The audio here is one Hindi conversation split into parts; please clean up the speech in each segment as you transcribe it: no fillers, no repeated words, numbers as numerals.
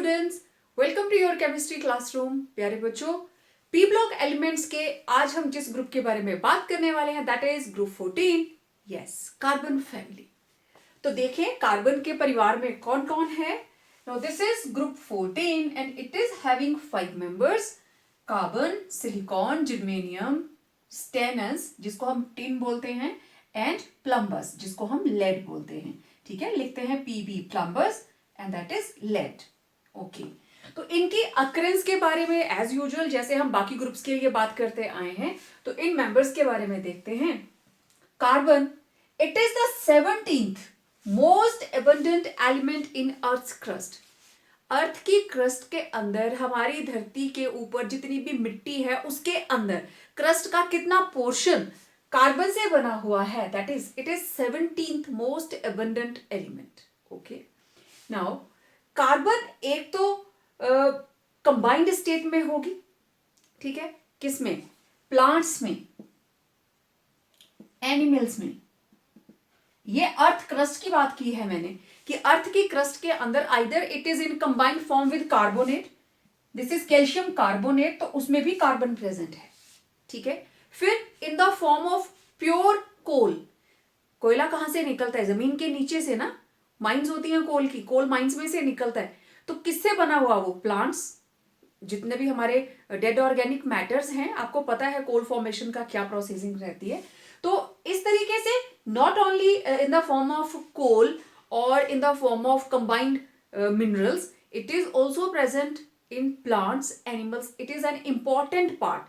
Students, welcome to your chemistry classroom. प्यारे बच्चों, पी ब्लॉक एलिमेंट्स के आज हम जिस ग्रुप के बारे में बात करने वाले हैं that is group 14। Yes, carbon family. तो देखें कार्बन के परिवार में कौन कौन है। Now this is group 14 and it is having 5 members. Carbon, silicon, germanium, stannous जिसको हम टिन बोलते हैं, एंड प्लम्बस जिसको हम लेड बोलते हैं। ठीक है, लिखते हैं PB plumbum and that is lead. Okay, तो इनकी अक्रेंस के बारे में एज यूजुअल जैसे हम बाकी ग्रुप्स के लिए बात करते आए हैं, तो इन मेंबर्स के बारे में देखते हैं। Carbon, it is the 17th most abundant element in earth crust. Earth की क्रस्ट के अंदर, हमारी धरती के ऊपर जितनी भी मिट्टी है उसके अंदर क्रस्ट का कितना पोर्शन कार्बन से बना हुआ है, that is it is 17th most abundant element. Okay, now carbon एक तो कंबाइंड स्टेट में होगी। ठीक है, किसमें? प्लांट्स में, एनिमल्स में। ये अर्थ क्रस्ट की बात की है मैंने कि अर्थ की क्रस्ट के अंदर either it is in combined form with carbonate, this is calcium carbonate, तो उसमें भी कार्बन प्रेजेंट है। ठीक है, फिर in the form of pure coal. कोयला कहां से निकलता है? जमीन के नीचे से ना, माइंस होती हैं कोल की, कोल माइंस में से निकलता है। तो किससे बना हुआ? वो प्लांट्स, जितने भी हमारे डेड ऑर्गेनिक मैटर्स हैं, आपको पता है कोल फॉर्मेशन का क्या प्रोसेसिंग रहती है। तो इस तरीके से not only in the form of coal और in the form of combined minerals, it is also present in plants, animals. It is an important part.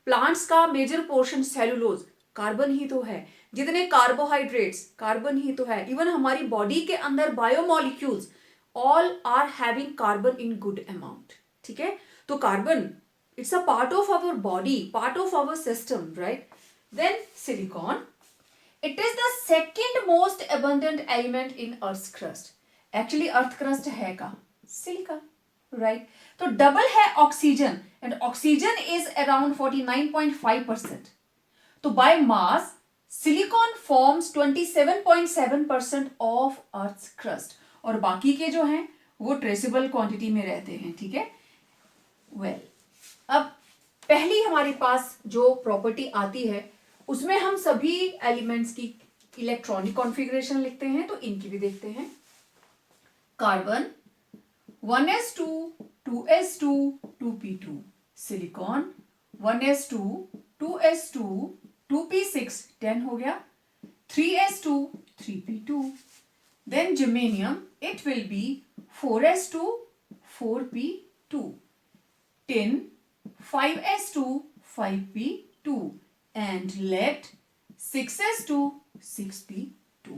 Plants का मेजर पोर्शन सेलुलोज कार्बन ही तो है, जितने कार्बोहाइड्रेट्स कार्बन ही तो है। इवन हमारी बॉडी के अंदर biomolecules all are having carbon in good amount. ठीक है, तो carbon it's a part of our body, part of our system, right. Then silicon, it is the second most abundant element in earth crust. Actually earth crust है का सिलिका, राइट। तो डबल है oxygen and oxygen is around 49.5%। तो by mass silicon forms 27.7% of earth crust, और बाकी के जो हैं वो ट्रेसेबल क्वांटिटी में रहते हैं। ठीक है, वेल, अब पहली हमारे पास जो प्रॉपर्टी आती है उसमें हम सभी एलिमेंट्स की इलेक्ट्रॉनिक कॉन्फ़िगरेशन लिखते हैं, तो इनकी भी देखते हैं। Carbon 1s2 2s2 2p2, silicon 1s2 2s2 2p6 10 हो गया, 3s2 3p2। Then germanium, it will be 4s2 4p2, tin 5s2 5p2 and lead 6s2 6p2,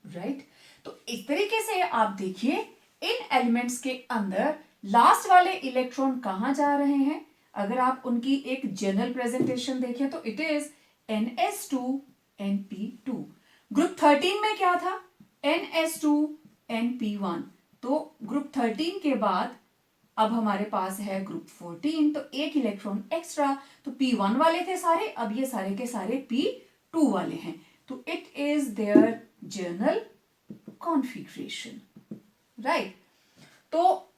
right. तो इस तरीके से आप देखिए इन एलिमेंट्स के अंदर लास्ट वाले इलेक्ट्रॉन कहां जा रहे हैं। अगर आप उनकी एक जनरल प्रेजेंटेशन देखें तो it is ns2 np2। Group 13 में क्या था? ns2 np1। तो ग्रुप 13 के बाद अब हमारे पास है ग्रुप 14, तो एक इलेक्ट्रॉन एक्स्ट्रा, तो p1 वाले थे सारे, अब ये सारे के सारे p2 वाले हैं। तो it is their general configuration, right. तो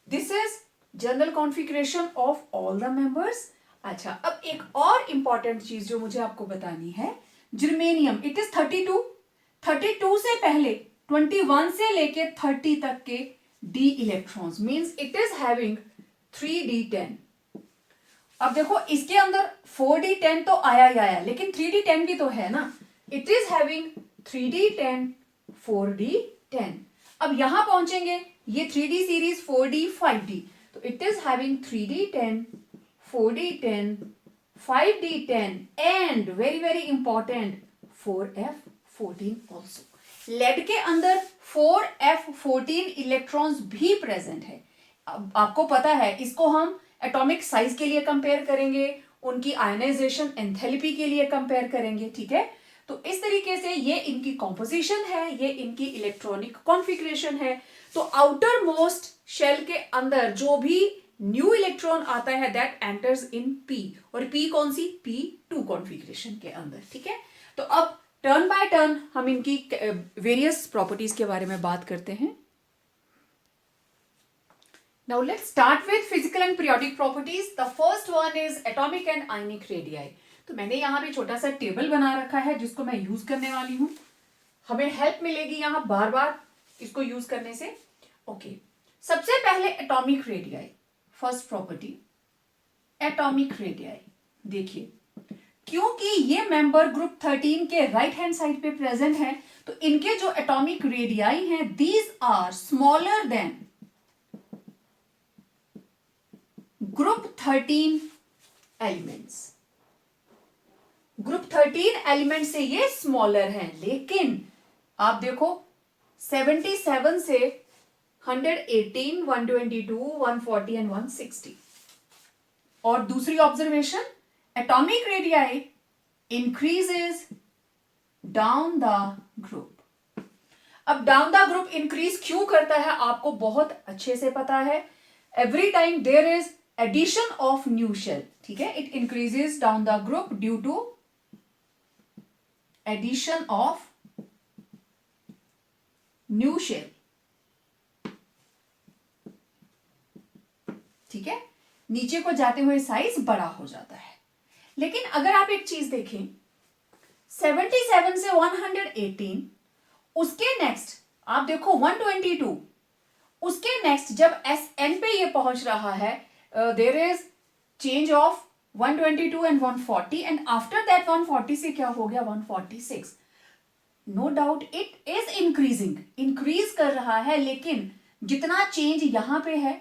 this is general configuration of all the members. अच्छा, अब एक और इंपॉर्टेंट चीज जो मुझे आपको बतानी है, जर्मेनियम, इट इज 32 से पहले 21 से लेके 30 तक के d electrons, means it is having 3d10। अब देखो इसके अंदर 4d10 तो आया ही आया, लेकिन 3d10 भी तो है ना। It is having 3d10 4d10। अब यहां पहुंचेंगे, ये 3d सीरीज 4d 5d, तो it is having 3d10 4d10 5d10 and very very important 4f14 also. Lead के अंदर 4f14 इलेक्ट्रॉन्स भी प्रेजेंट है। अब आपको पता है इसको हम एटॉमिक साइज के लिए कंपेयर करेंगे, उनकी आयनाइजेशन एंथैल्पी के लिए कंपेयर करेंगे। ठीक है, तो इस तरीके से ये इनकी कॉम्पोजिशन है, ये इनकी इलेक्ट्रॉनिक कॉन्फ़िगरेशन है। तो आउटर मोस्ट शेल के अंदर जो भी न्यू इलेक्ट्रॉन आता है दैट एंटर्स इन p, और p कौन सी? p2 कॉन्फ़िगरेशन के अंदर। ठीक है, तो अब टर्न बाय टर्न हम इनकी वेरियस प्रॉपर्टीज के बारे में बात करते हैं। Now let's start with physical and periodic properties. The first one is atomic and ionic radii. तो मैंने यहाँ पे छोटा सा टेबल बना रखा है जिसको मैं यूज करने वाली हूँ. हमें हेल्प मिलेगी यहाँ बार बार इसको यूज करने से. ओके, सबसे पहले atomic radii. First property atomic radii. देखिए, क्योंकि ये मेंबर ग्रुप 13 के राइट हैंड साइड पे प्रेजेंट है तो इनके जो एटॉमिक रेडियाई हैं these are smaller than group 13 elements. Group 13 element से ये स्मॉलर है. लेकिन आप देखो 77 से 118, 122, 140 एंड 160. और दूसरी observation, atomic radii increases down the group. अब डाउन द ग्रुप इंक्रीज क्यों करता है आपको बहुत अच्छे से पता है. Every time there is addition of new shell. ठीक है, it increases down the group due to addition of new shell. ठीक है, नीचे को जाते हुए साइज बड़ा हो जाता है. लेकिन अगर आप एक चीज देखें 77 से 118, उसके नेक्स्ट आप देखो 122, उसके नेक्स्ट जब एन पे ये पहुंच रहा है there is change of 122 and 140 and after that 140 से क्या हो गया 146. No doubt it is increasing, increase कर रहा है. लेकिन जितना चेंज यहां पे है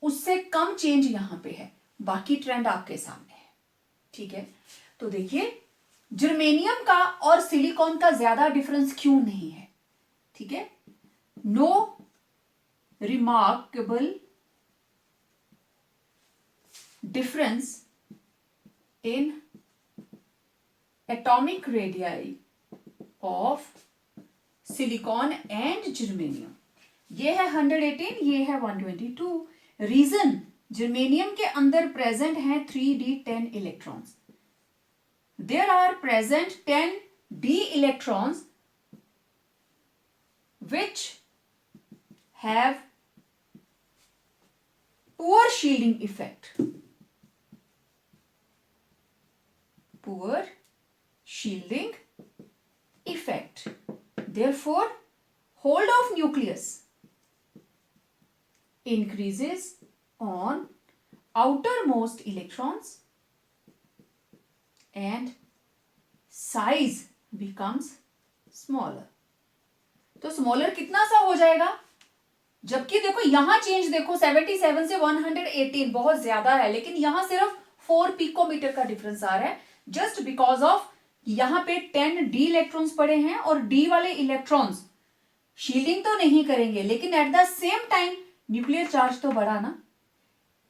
उससे कम चेंज यहां पे है. बाकी ट्रेंड आपके सामने है. ठीक है, तो देखिए जर्मेनियम का और सिलिकॉन का ज्यादा डिफरेंस क्यों नहीं है. ठीक है, no remarkable difference in atomic radii of silicon and germanium. ये है 118, ये है 122. रीजन, जर्मेनियम के अंदर प्रेजेंट हैं 3d10 electrons. There are present 10d electrons which have poor shielding effect. Poor shielding effect. Therefore, hold of nucleus increases on outermost electrons and size becomes smaller. तो स्मॉलर कितना सा हो जाएगा, जबकि देखो यहां चेंज देखो 77 से 118 बहुत ज्यादा है. लेकिन यहां सिर्फ 4 पिकोमीटर का डिफरेंस आ रहा है जस्ट बिकॉज ऑफ यहां पे 10d इलेक्ट्रॉन्स पड़े हैं और d वाले इलेक्ट्रॉन्स शील्डिंग तो नहीं करेंगे लेकिन eight the same time nuclear charge तो बढ़ा ना.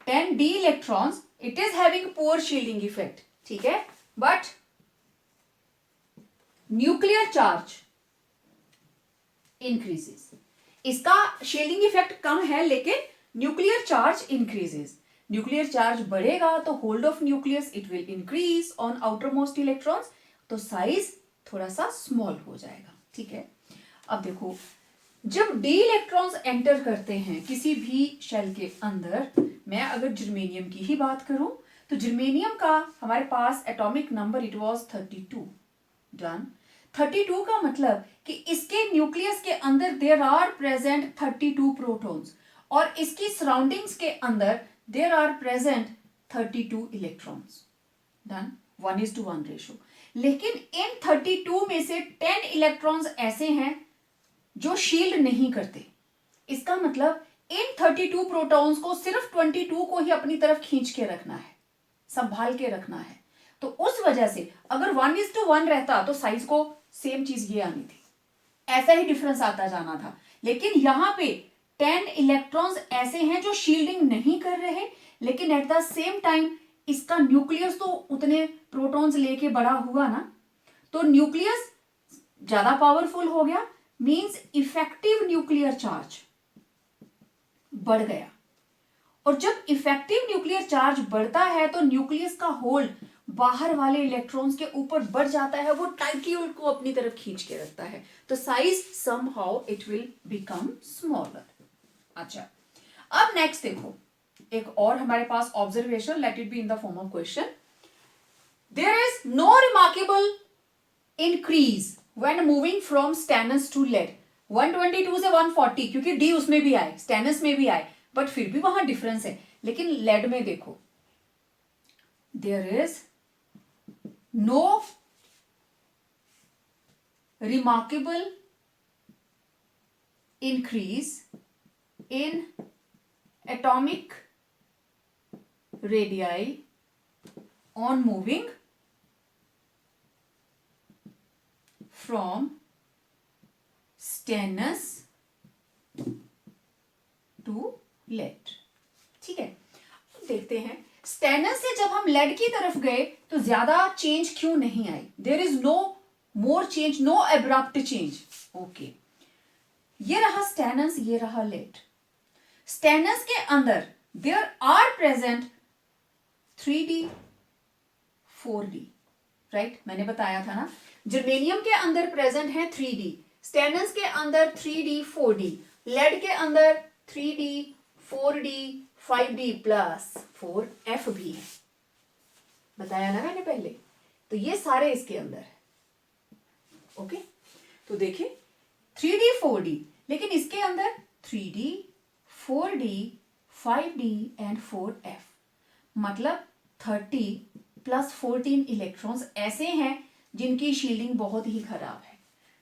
10d electrons it is having poor shielding effect. ठीक है, बट न्यूक्लियर चार्ज इंक्रीजेस. इसका शील्डिंग इफेक्ट कम है लेकिन nuclear charge increases. Nuclear charge बढ़ेगा तो hold of nucleus it will increase on outer most electrons, तो साइज थोड़ा सा स्मॉल हो जाएगा. ठीक है, अब देखो जब डी इलेक्ट्रॉन्स एंटर करते हैं किसी भी शेल के अंदर, मैं अगर जर्मेनियम की ही बात करूं तो जर्मेनियम का हमारे पास atomic number it was 32. Done. 32 का मतलब कि इसके न्यूक्लियस के अंदर देयर आर प्रेजेंट 32 प्रोटॉन्स और इसकी सराउंडिंग्स के अंदर there are present 32 electrons. Done. 1:1 ratio. लेकिन इन 32 में से 10 इलेक्ट्रॉन्स ऐसे हैं जो शील्ड नहीं करते. इसका मतलब इन 32 प्रोटॉन्स को सिर्फ 22 को ही अपनी तरफ खींच के रखना है, संभाल के रखना है. तो उस वजह से अगर 1:1 रहता तो साइज को सेम चीज ये आनी थी, ऐसा ही डिफरेंस आता जाना था. लेकिन यहां पे 10 इलेक्ट्रॉन्स ऐसे हैं जो शील्डिंग नहीं कर रहे लेकिन एट द सेम टाइम इसका न्यूक्लियस तो उतने प्रोटॉन्स लेके बड़ा हुआ ना, तो न्यूक्लियस ज्यादा पावरफुल हो गया. मींस इफेक्टिव न्यूक्लियर चार्ज बढ़ गया. और जब इफेक्टिव न्यूक्लियर चार्ज बढ़ता है तो न्यूक्लियस का होल्ड बाहर वाले इलेक्ट्रॉन्स के ऊपर बढ़ जाता है, वो टाइटली उनको अपनी तरफ खींच के रखता है. तो size somehow it will become smaller. अच्छा, अब नेक्स्ट देखो एक और हमारे पास observation, let it be in the form of question. There is no remarkable increase when moving from stannous to lead. 122 से 140, क्योंकि डी उसमें भी आए, स्टेनस में भी आए, बट फिर भी वहां डिफरेंस है. लेकिन लेड में देखो, there is no remarkable increase in atomic radii on moving from stannous to lead. ठीक है, देखते हैं स्टेनस से जब हम लेड की तरफ गए तो ज्यादा चेंज क्यों नहीं आई. There is no more change, no abrupt change. Okay, ये रहा स्टेनस, ये रहा लेड. स्टेनस के अंदर there are present 3D 4D, right. मैंने बताया था ना, जर्मेनियम के अंदर प्रेजेंट है 3D, स्टेनस के अंदर 3D 4D, लेड के अंदर 3D 4D 5D plus 4F भी है, बताया ना मैंने पहले. तो ये सारे इसके अंदर है. ओके, तो देखिए 3D 4D, लेकिन इसके अंदर 3D 4D 5D and 4F, मतलब 30 प्लस 14 इलेक्ट्रॉन्स ऐसे हैं जिनकी शील्डिंग बहुत ही खराब है.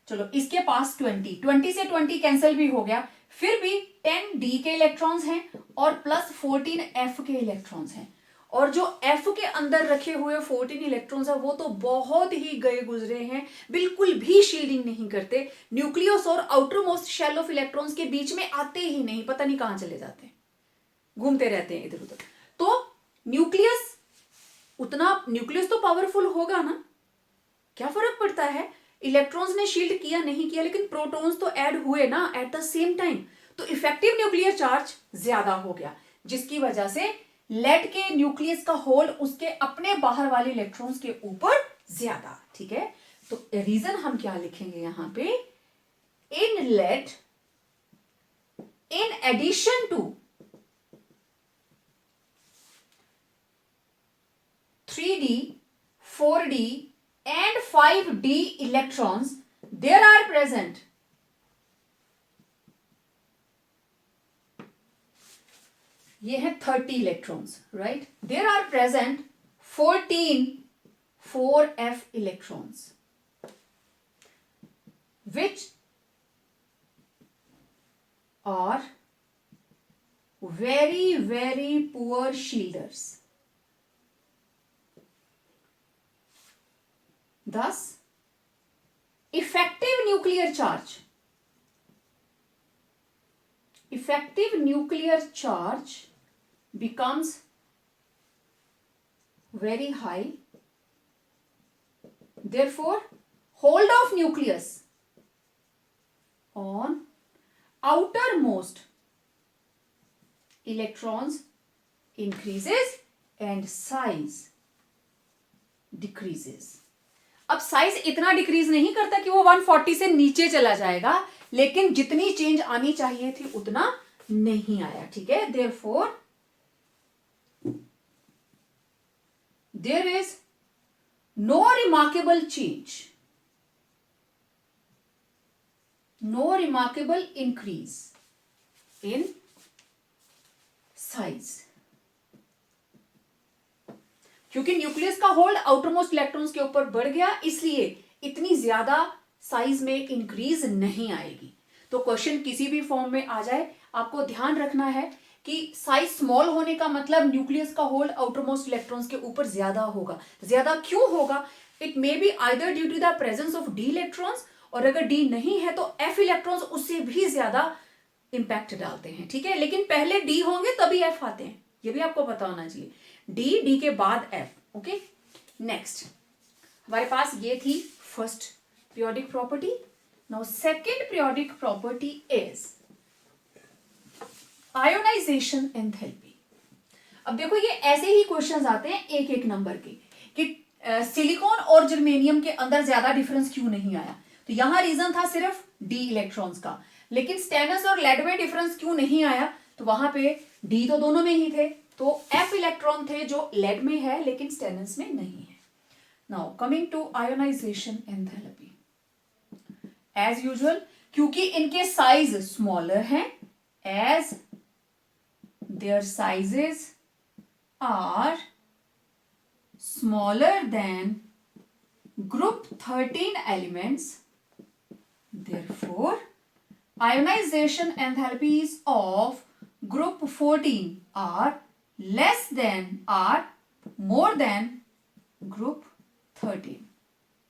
चलो, इसके पास 20 से 20 कैंसिल भी हो गया, फिर भी 10D के इलेक्ट्रॉन्स हैं और प्लस 14F के इलेक्ट्रॉन्स हैं. और जो F के अंदर रखे हुए 14 इलेक्ट्रॉन्स है वो तो बहुत ही गए गुजरे हैं, बिल्कुल भी शील्डिंग नहीं करते. न्यूक्लियस और outermost shell of electrons के बीच में आते ही नहीं, पता नहीं कहां चले जाते हैं, घूमते रहते हैं इधर उधर. तो न्यूक्लियस तो पावरफुल होगा ना, क्या फर्क पड़ता है इलेक्ट्रॉन्स ने शील्ड किया नहीं किया, लेकिन प्रोटॉन्स तो ऐड हुए ना एट द सेम टाइम. तो इफेक्टिव न्यूक्लियर चार्ज ज्यादा हो गया, जिसकी वजह से लेड के न्यूक्लियस का होल्ड उसके अपने बाहर वाले इलेक्ट्रॉन्स के ऊपर ज्यादा. ठीक है, तो रीजन हम क्या लिखेंगे यहां पे, in lead in addition to 3D 4D and 5D electrons, there are present ये है 30 electrons, right. There are present 14 4F electrons which are very very poor shielders. Thus effective nuclear charge becomes very high. Therefore, hold of nucleus on outermost electrons increases and size decreases. अब साइज इतना डिक्रीज नहीं करता कि वो 140 से नीचे चला जाएगा, लेकिन जितनी चेंज आनी चाहिए थी उतना नहीं आया. ठीक है, therefore there is no remarkable change, no remarkable increase in size, क्योंकि न्यूक्लियस का होल्ड आउटरमोस्ट इलेक्ट्रॉन्स के ऊपर बढ़ गया, इसलिए इतनी ज्यादा साइज में इंक्रीज नहीं आएगी. तो क्वेश्चन किसी भी फॉर्म में आ जाए, आपको ध्यान रखना है कि साइज स्मॉल होने का मतलब न्यूक्लियस का होल्ड आउटरमोस्ट इलेक्ट्रॉन्स के ऊपर ज्यादा होगा. ज्यादा क्यों होगा, it may be either due to the presence of d electrons, और अगर डी नहीं है तो एफ इलेक्ट्रॉन्स उससे भी ज्यादा इंपैक्ट डालते हैं. ठीक है, लेकिन पहले डी होंगे तभी एफ आते हैं, ये भी आपको पता होना चाहिए. डी के बाद एफ. ओके, नेक्स्ट हमारे पास ये थी first periodic property. Now second periodic property is ionisation enthalpy. अब देखो ये ऐसे ही क्वेश्चंस आते हैं एक एक नंबर के कि सिलिकॉन और जर्मेनियम के अंदर ज्यादा डिफरेंस क्यों नहीं आया. तो यहां रीजन था सिर्फ डी इलेक्ट्रॉन्स का, लेकिन स्टेनस और लेड में डिफरेंस क्यों नहीं आया, तो वहां पे डी तो दोनों में ही थे, तो F इलेक्ट्रॉन थे जो लेड में है लेकिन स्टेनस में नहीं है. Now coming to ionization enthalpy. As usual क्योंकि इनके साइज स्मॉलर हैं, as their sizes are smaller than group 13 elements, therefore ionization enthalpies of group 14 are less than or more than group 13.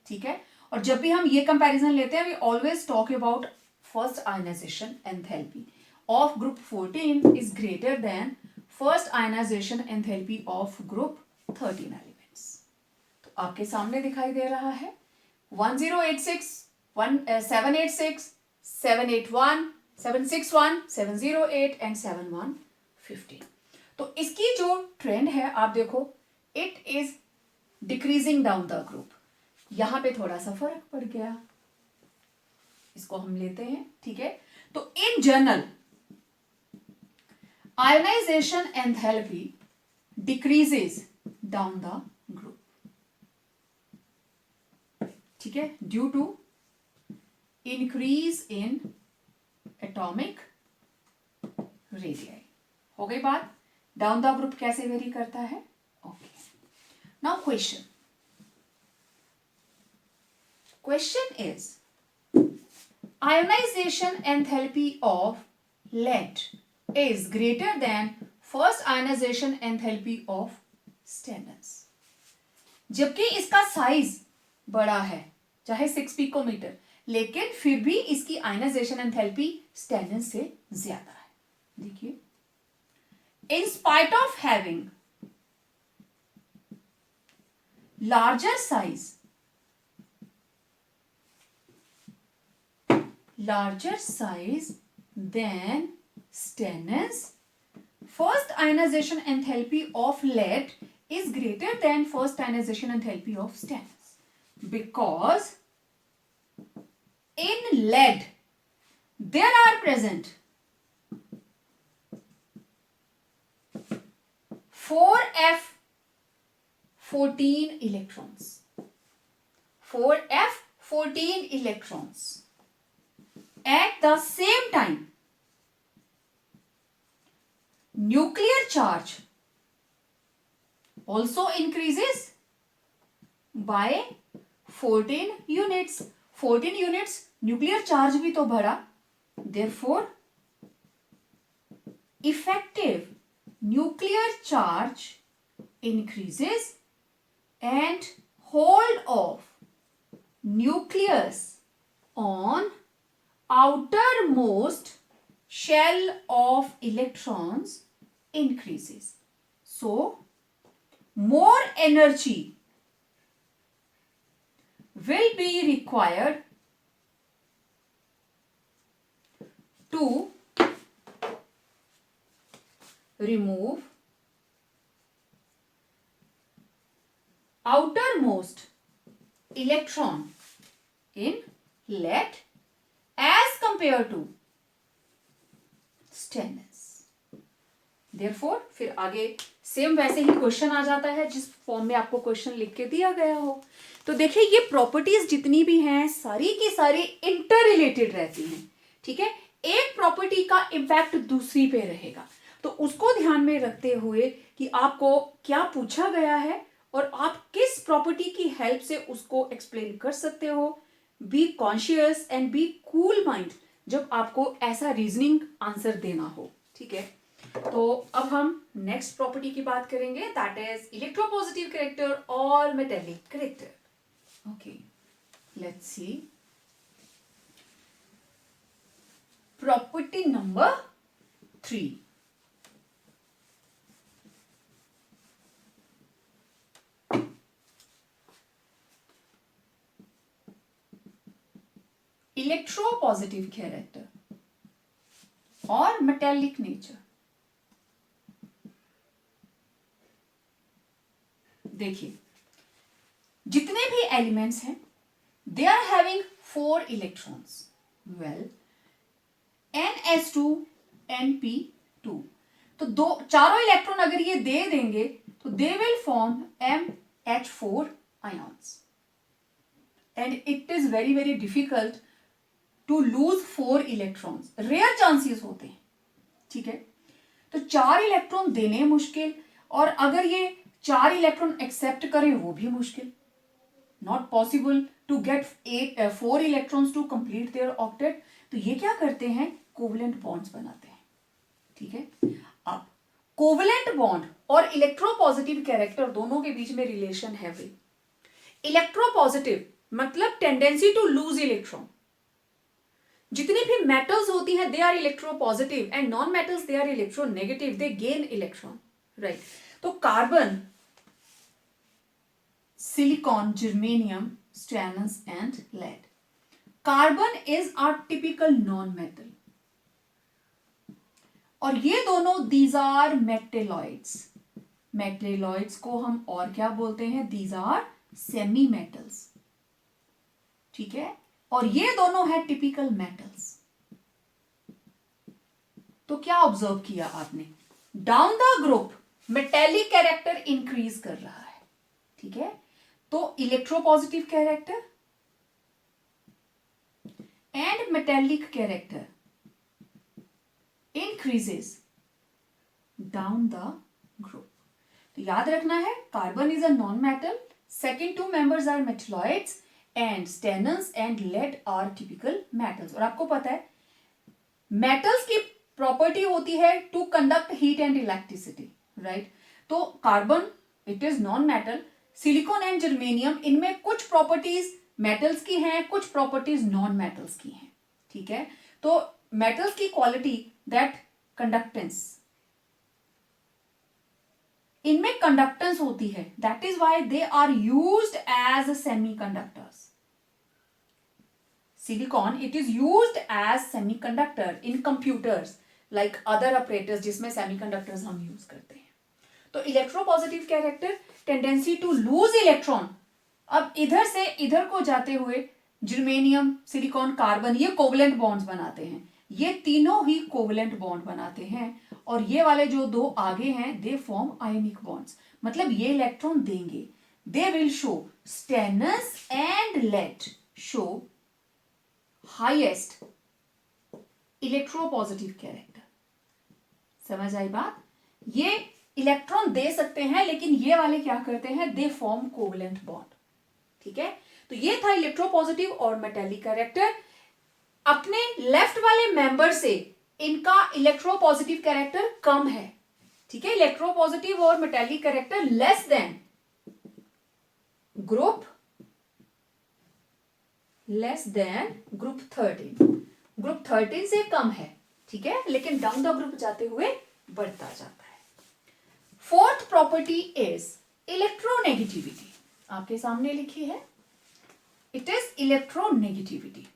ठीक है. और जब भी हम ये कंपैरिजन लेते हैं, we always talk about first ionization enthalpy of group 14 is greater than first ionization enthalpy of group 13 elements. तो आपके सामने दिखाई दे रहा है 1086, 786, 781, 761, 708 एंड 7115. तो इसकी जो ट्रेंड है आप देखो, it is decreasing down the group. यहां पे थोड़ा सा फर्क पड़ गया, इसको हम लेते हैं. ठीक है. तो in general ionization enthalpy decreases down the group. ठीक है. Due to increase in atomic radius. हो गई बात. डाउन द ग्रुप कैसे वेरी करता है. Okay. Now question. Question is, ionization enthalpy of lead is greater than first ionization enthalpy of stannous. जबकि इसका साइज बड़ा है, चाहे 6 पिकोमीटर, लेकिन फिर भी इसकी आयनाइजेशन एंथैल्पी स्टेनस से ज्यादा है. देखिए, in spite of having larger size than stannous, first ionization enthalpy of lead is greater than first ionization enthalpy of stannous, because in lead there are present 4f14 electrons. 4f14 electrons. At the same time, nuclear charge also increases by 14 units. 14 units nuclear charge भी तो बढ़ा. Therefore, effective nuclear charge increases and hold of nucleus on outermost shell of electrons increases. So, more energy will be required to remove outermost electron in lead as compared to stannous. Therefore, फिर आगे सेम वैसे ही क्वेश्चन आ जाता है जिस फॉर्म में आपको क्वेश्चन लिख के दिया गया हो. तो देखिए, ये प्रॉपर्टीज जितनी भी हैं सारी की सारी इंटर रिलेटेड रहती हैं. ठीक है. एक प्रॉपर्टी का इम्पैक्ट दूसरी पे रहेगा, तो उसको ध्यान में रखते हुए कि आपको क्या पूछा गया है और आप किस प्रॉपर्टी की हेल्प से उसको एक्सप्लेन कर सकते हो. Be conscious and be cool mind जब आपको ऐसा रीजनिंग आंसर देना हो. ठीक है. तो अब हम नेक्स्ट प्रॉपर्टी की बात करेंगे, दैट इज इलेक्ट्रोपॉजिटिव कैरेक्टर और metallic character. Okay, let's see. Property number 3. Electropositive character और मेटेलिक नेचर. देखिए, जितने भी एलिमेंट्स हैं they are having 4 electrons. Well, NS2 NP2. तो दो चारों इलेक्ट्रॉन अगर ये दे देंगे तो they will form MH4 ions and it is very very difficult to lose 4 electrons. Rare chances होते हैं, ठीक है। तो 4 इलेक्ट्रॉन देने मुश्किल, और अगर ये 4 इलेक्ट्रॉन एक्सेप्ट करें वो भी मुश्किल, not possible to get 4 electrons to complete their octet. तो ये क्या करते हैं, कोवलेंट बॉन्ड्स बनाते हैं, ठीक है। अब कोवलेंट बॉन्ड और इलेक्ट्रोपॉजिटिव कैरेक्टर दोनों के बीच में रिलेशन है भाई। इलेक्ट्रोपॉजिटिव मतलब टेंडेंसी टू लूज इलेक्ट्रॉन। जितनी भी मेटल्स होती हैं they are electropositive and non metals they are electronegative, they gain electron, right. तो carbon, silicon, germanium, stannous and lead. Carbon is are typical non metal, और ये दोनों दीज आर मेटेलॉइड्स। मेटेलॉइड्स को हम और क्या बोलते हैं, दीज आर सेमी मेटल्स, ठीक है। और ये दोनों है टिपिकल मेटल्स। तो क्या ऑब्जर्व किया आपने, down the group metallic character increase कर रहा है, ठीक है। तो electropositive character and metallic character increases down the group. तो याद रखना है, carbon is a non metal, second two members are metalloids and stannous and lead are typical metals. और आपको पता है मेटल्स की प्रॉपर्टी होती है to conduct heat and electricity, right. तो carbon it is non metal, silicon and germanium इनमें कुछ प्रॉपर्टीज मेटल्स की हैं, कुछ प्रॉपर्टीज नॉन मेटल्स की हैं, ठीक है। तो मेटल्स की क्वालिटी दैट कंडक्टेंस, इनमें कंडक्टेंस होती है, that is why they are used as semiconductors. Silicon it is used as semiconductor in computers like other operators जिसमें सेमीकंडक्टर्स हम यूज करते हैं। तो electropositive character, tendency to lose electron. अब इधर से इधर को जाते हुए जर्मेनियम, सिलिकॉन, कार्बन ये कोवलेंट बॉन्ड्स बनाते हैं, ये तीनों ही कोवलेंट बॉन्ड बनाते हैं। और ये वाले जो दो आगे हैं दे फॉर्म आयनिक बॉन्ड्स, मतलब ये इलेक्ट्रॉन देंगे, they will show stannous and lead show highest electropositive character. समझ आई बात, ये इलेक्ट्रॉन दे सकते हैं लेकिन ये वाले क्या करते हैं, दे फॉर्म कोवलेंट बॉन्ड, ठीक है। तो ये था इलेक्ट्रोपॉजिटिव और मेटेलिक कैरेक्टर। अपने लेफ्ट वाले मेंबर से इनका इलेक्ट्रोपॉजिटिव कैरेक्टर कम है, ठीक है। इलेक्ट्रोपॉजिटिव और metallic character less than group 13, group 13 से कम है, ठीक है, लेकिन डाउन द ग्रुप जाते हुए बढ़ता जाता है। फोर्थ प्रॉपर्टी इज इलेक्ट्रोनेगेटिविटी, आपके सामने लिखी है, इट इज इलेक्ट्रोनेगेटिविटी।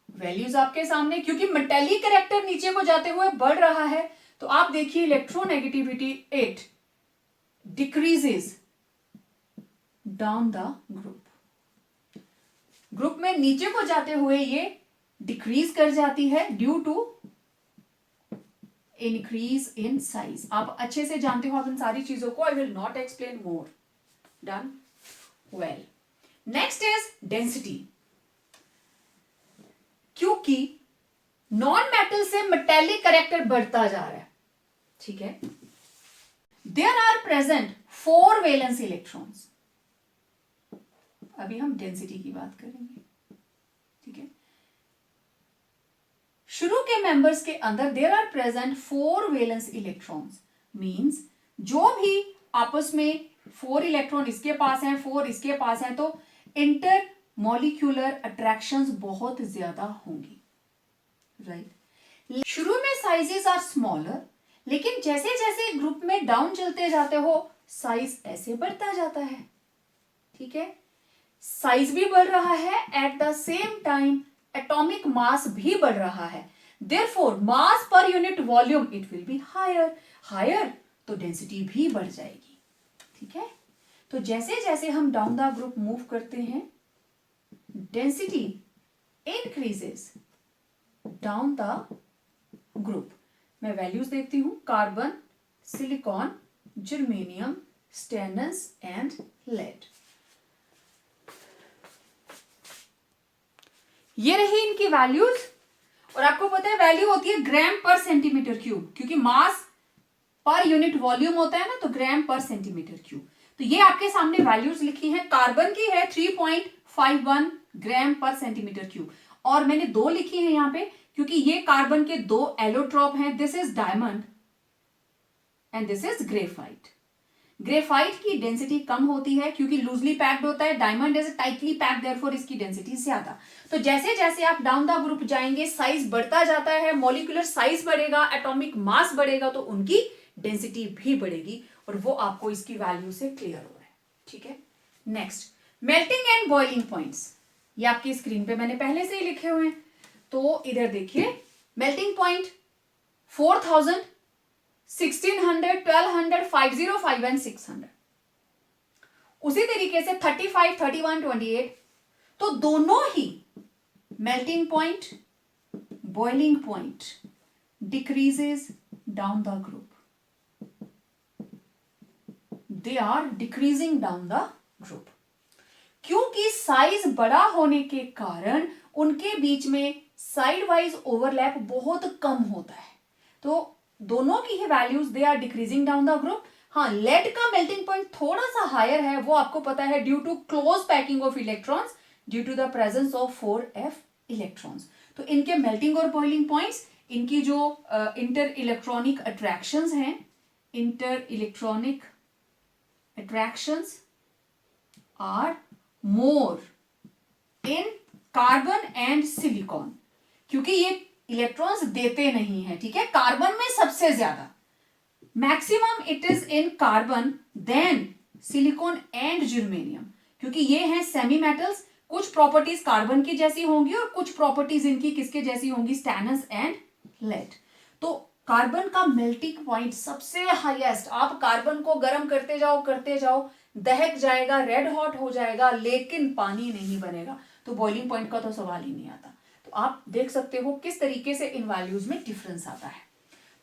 वैल्यूज आपके सामने, क्योंकि मेटेलिक कैरेक्टर नीचे को जाते हुए बढ़ रहा है तो आप देखिए electronegativity it decreases down the group में नीचे को जाते हुए ये डिक्रीज कर जाती है due to increase in size. आप अच्छे से जानते हो आप इन सारी चीजों को, I will not explain more, done well. Next is density. क्योंकि नॉन मेटल से मेटेलिक कैरेक्टर बढ़ता जा रहा है, ठीक है। There are present 4 valence electrons. अभी हम डेंसिटी की बात करेंगे, ठीक है। शुरू के मेंबर्स के अंदर there are present 4 valence electrons, means जो भी आपस में 4 इलेक्ट्रॉन इसके पास हैं, 4 इसके पास हैं, तो इंटर मॉलिक्यूलर अट्रैक्शंस बहुत ज्यादा होंगी, राइट। शुरू में साइजेस आर स्मॉलर, लेकिन जैसे जैसे ग्रुप में डाउन चलते जाते हो साइज ऐसे बढ़ता जाता है, ठीक है। साइज भी बढ़ रहा है, at the same time atomic mass भी बढ़ रहा है, therefore mass per unit volume it will be higher, तो डेंसिटी भी बढ़ जाएगी, ठीक है। तो जैसे जैसे हम डाउन द ग्रुप मूव करते हैं density increases down the group. मैं वैल्यूज देखती हूं, carbon, silicon, germanium, stannous and lead. ये रही इनकी वैल्यूज। और आपको पता है वैल्यू होती है ग्राम पर सेंटीमीटर क्यूब, क्योंकि मास पर यूनिट वॉल्यूम होता है ना, तो ग्राम पर सेंटीमीटर क्यूब। तो ये आपके सामने वैल्यूज लिखी हैं। कार्बन की है 3.51 ग्राम पर सेंटीमीटर क्यूब, और मैंने 2 लिखी है यहां पे क्योंकि ये कार्बन के 2 एलोट्रोप हैं। This is diamond and this is graphite. Graphite की डेंसिटी कम होती है क्योंकि लूजली पैक्ड होता है, diamond is tightly packed, therefore इसकी डेंसिटी ज्यादा। तो जैसे जैसे आप डाउन द ग्रुप जाएंगे साइज बढ़ता जाता है, मॉलिक्यूलर साइज बढ़ेगा, एटॉमिक मास बढ़ेगा, तो उनकी डेंसिटी भी बढ़ेगी, और वो आपको इसकी वैल्यू से क्लियर हो रहा है। ठीक है, next melting and boiling points. ये आपकी स्क्रीन पे मैंने पहले से ही लिखे हुए हैं, तो इधर देखिए मेल्टिंग पॉइंट 4000, 1600, 1200, 505 एंड 600। उसी तरीके से 35, 31, 28, तो दोनों ही melting point, boiling point decreases down the group. They are decreasing down the group, क्योंकि साइज बड़ा होने के कारण उनके बीच में साइड वाइज ओवरलैप बहुत कम होता है। तो दोनों की ही values they are decreasing down the group. हाँ, लेड का मेल्टिंग पॉइंट थोड़ा सा हायर है, वो आपको पता है due to close packing of electrons, due to the presence of 4f electrons. तो इनके मेल्टिंग और बॉइलिंग पॉइंट्स, इनकी जो इंटर इलेक्ट्रॉनिक अट्रैक्शंस हैं, inter electronic attractions are more in carbon and silicon, क्योंकि ये इलेक्ट्रॉन्स देते नहीं है। ठीक है, कार्बन में सबसे ज्यादा, maximum it is in carbon, then silicon and germanium, क्योंकि ये हैं सेमी मेटल्स। कुछ प्रॉपर्टीज कार्बन की जैसी होंगी और कुछ प्रॉपर्टीज इनकी किसके जैसी होंगी, स्टेनस एंड लेड। तो कार्बन का मेल्टिंग पॉइंट सबसे हाईएस्ट। आप कार्बन को गर्म करते जाओ, दहक जाएगा, रेड हॉट हो जाएगा, लेकिन पानी नहीं बनेगा, तो बॉइलिंग पॉइंट का तो सवाल ही नहीं आता। तो आप देख सकते हो किस तरीके से इन वैल्यूज में डिफरेंस आता है।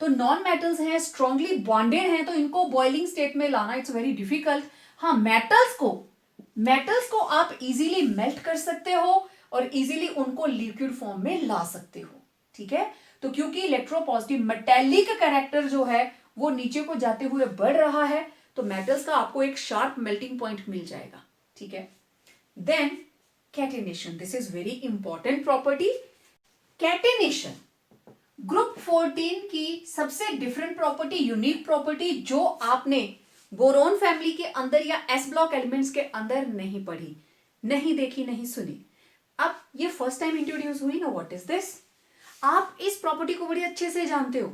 तो नॉन मेटल्स हैं, स्ट्रांगली बॉन्डेड हैं, तो इनको बॉइलिंग स्टेट में लाना इट्स वेरी डिफिकल्ट। हाँ, मेटल्स को आप इजीली मेल्ट कर सकते हो और इजीली उनको लिक्विड फॉर्म में ला सकते हो। ठीक है, तो क्योंकि इलेक्ट्रोपॉजिटिव मेटेलिक कैरेक्टर जो है वो नीचे को जाते हुए बढ़ रहा है, तो मेटल्स का आपको एक शार्प मेल्टिंग पॉइंट मिल जाएगा। ठीक है, then catenation, this is very important property. Catenation group 14 की सबसे डिफरेंट प्रॉपर्टी, यूनिक प्रॉपर्टी, जो आपने बोरोन फैमिली के अंदर या एस ब्लॉक एलिमेंट्स के अंदर नहीं पढ़ी, नहीं देखी, नहीं सुनी। अब ये फर्स्ट टाइम इंट्रोड्यूस हुई ना, व्हाट इज दिस। आप इस प्रॉपर्टी को बड़ी अच्छे से जानते हो,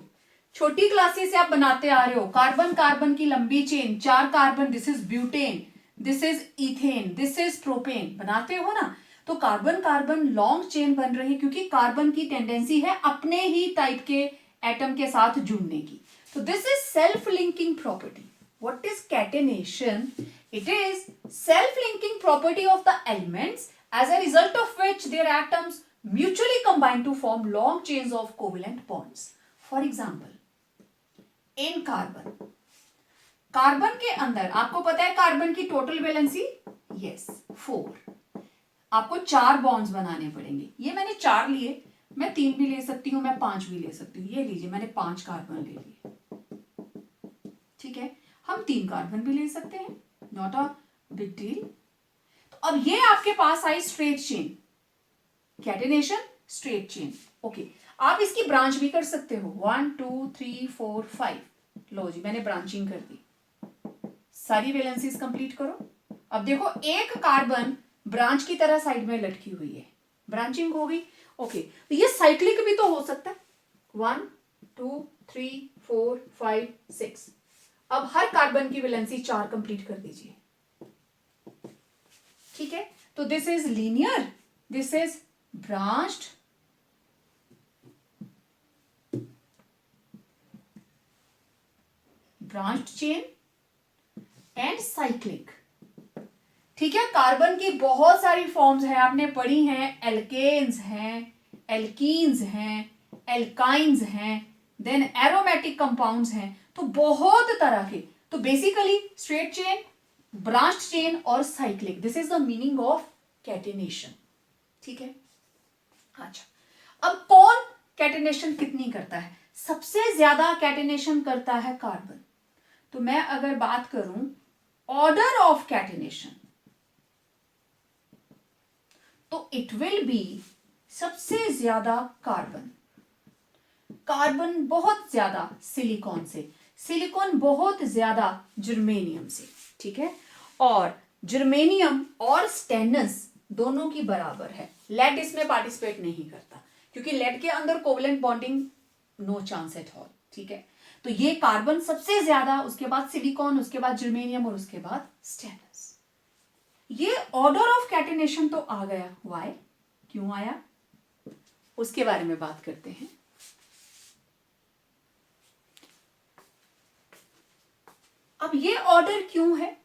छोटी क्लासेस से आप बनाते आ रहे हो। कार्बन कार्बन की लंबी chain, 4 carbon, this is butane, this is ethane, this is propane, बनाते हो ना। तो कार्बन कार्बन लॉन्ग चेन बन रही, क्योंकि कार्बन की टेंडेंसी है अपने ही टाइप के एटम के साथ जुड़ने की। तो this is self linking property. What is catenation? It is self linking property of the elements as a result of which their atoms mutually combine to form long chains of covalent bonds. For example, in carbon के अंदर आपको पता है कार्बन की टोटल वैलेंसी, यस 4। आपको 4 बॉन्ड्स बनाने पड़ेंगे। ये मैंने 4 लिए, मैं 3 भी ले सकती हूं, मैं 5 भी ले सकती हूँ। ये लीजिए, मैंने 5 कार्बन ले लिए। ठीक है, हम 3 कार्बन भी ले सकते हैं, नॉट अ बिग डील। अब ये आपके पास आई straight chain, catenation straight chain. Okay, आप इसकी ब्रांच भी कर सकते हो, 1 2 3 4 5। लो जी, मैंने ब्रांचिंग कर दी, सारी वैलेंसीज कंप्लीट करो। अब देखो, एक कार्बन ब्रांच की तरह साइड में लटकी हुई है, ब्रांचिंग हो गई। ओके, तो ये साइक्लिक भी तो हो सकता है, 1 2 3 4 5 6। अब हर कार्बन की वैलेंसी 4 कंप्लीट कर दीजिए। ठीक है, तो this is linear, this is branched, chain and cyclic. ठीक है, कार्बन की बहुत सारी फॉर्म्स हैं, आपने पढ़ी हैं, एल्केन्स हैं, एल्कीन्स हैं, एल्काइंस हैं, देन एरोमेटिक कंपाउंड्स हैं, तो बहुत तरह के। तो basically straight chain, branch chain और cyclic, this is the meaning of catenation. ठीक है। अच्छा, अब कौन कैटेनेशन कितनी करता है? सबसे ज्यादा कैटेनेशन करता है कार्बन। तो मैं अगर बात करूं ऑर्डर ऑफ कैटेनेशन, तो इट विल बी सबसे ज्यादा कार्बन, कार्बन बहुत ज्यादा सिलिकॉन से, सिलिकॉन बहुत ज्यादा जर्मेनियम से। ठीक है। और जर्मेनियम और स्टेनस दोनों की बराबर है। लेड इसमें पार्टिसिपेट नहीं करता क्योंकि लेड के अंदर covalent bonding no chance at all. ठीक है। तो ये कार्बन सबसे ज्यादा, उसके बाद सिलिकॉन, उसके बाद जर्मेनियम और उसके बाद स्टेनस। ये ऑर्डर ऑफ कैटेनेशन तो आ गया। व्हाई, क्यों आया, उसके बारे में बात करते हैं। अब ये ऑर्डर क्यों है,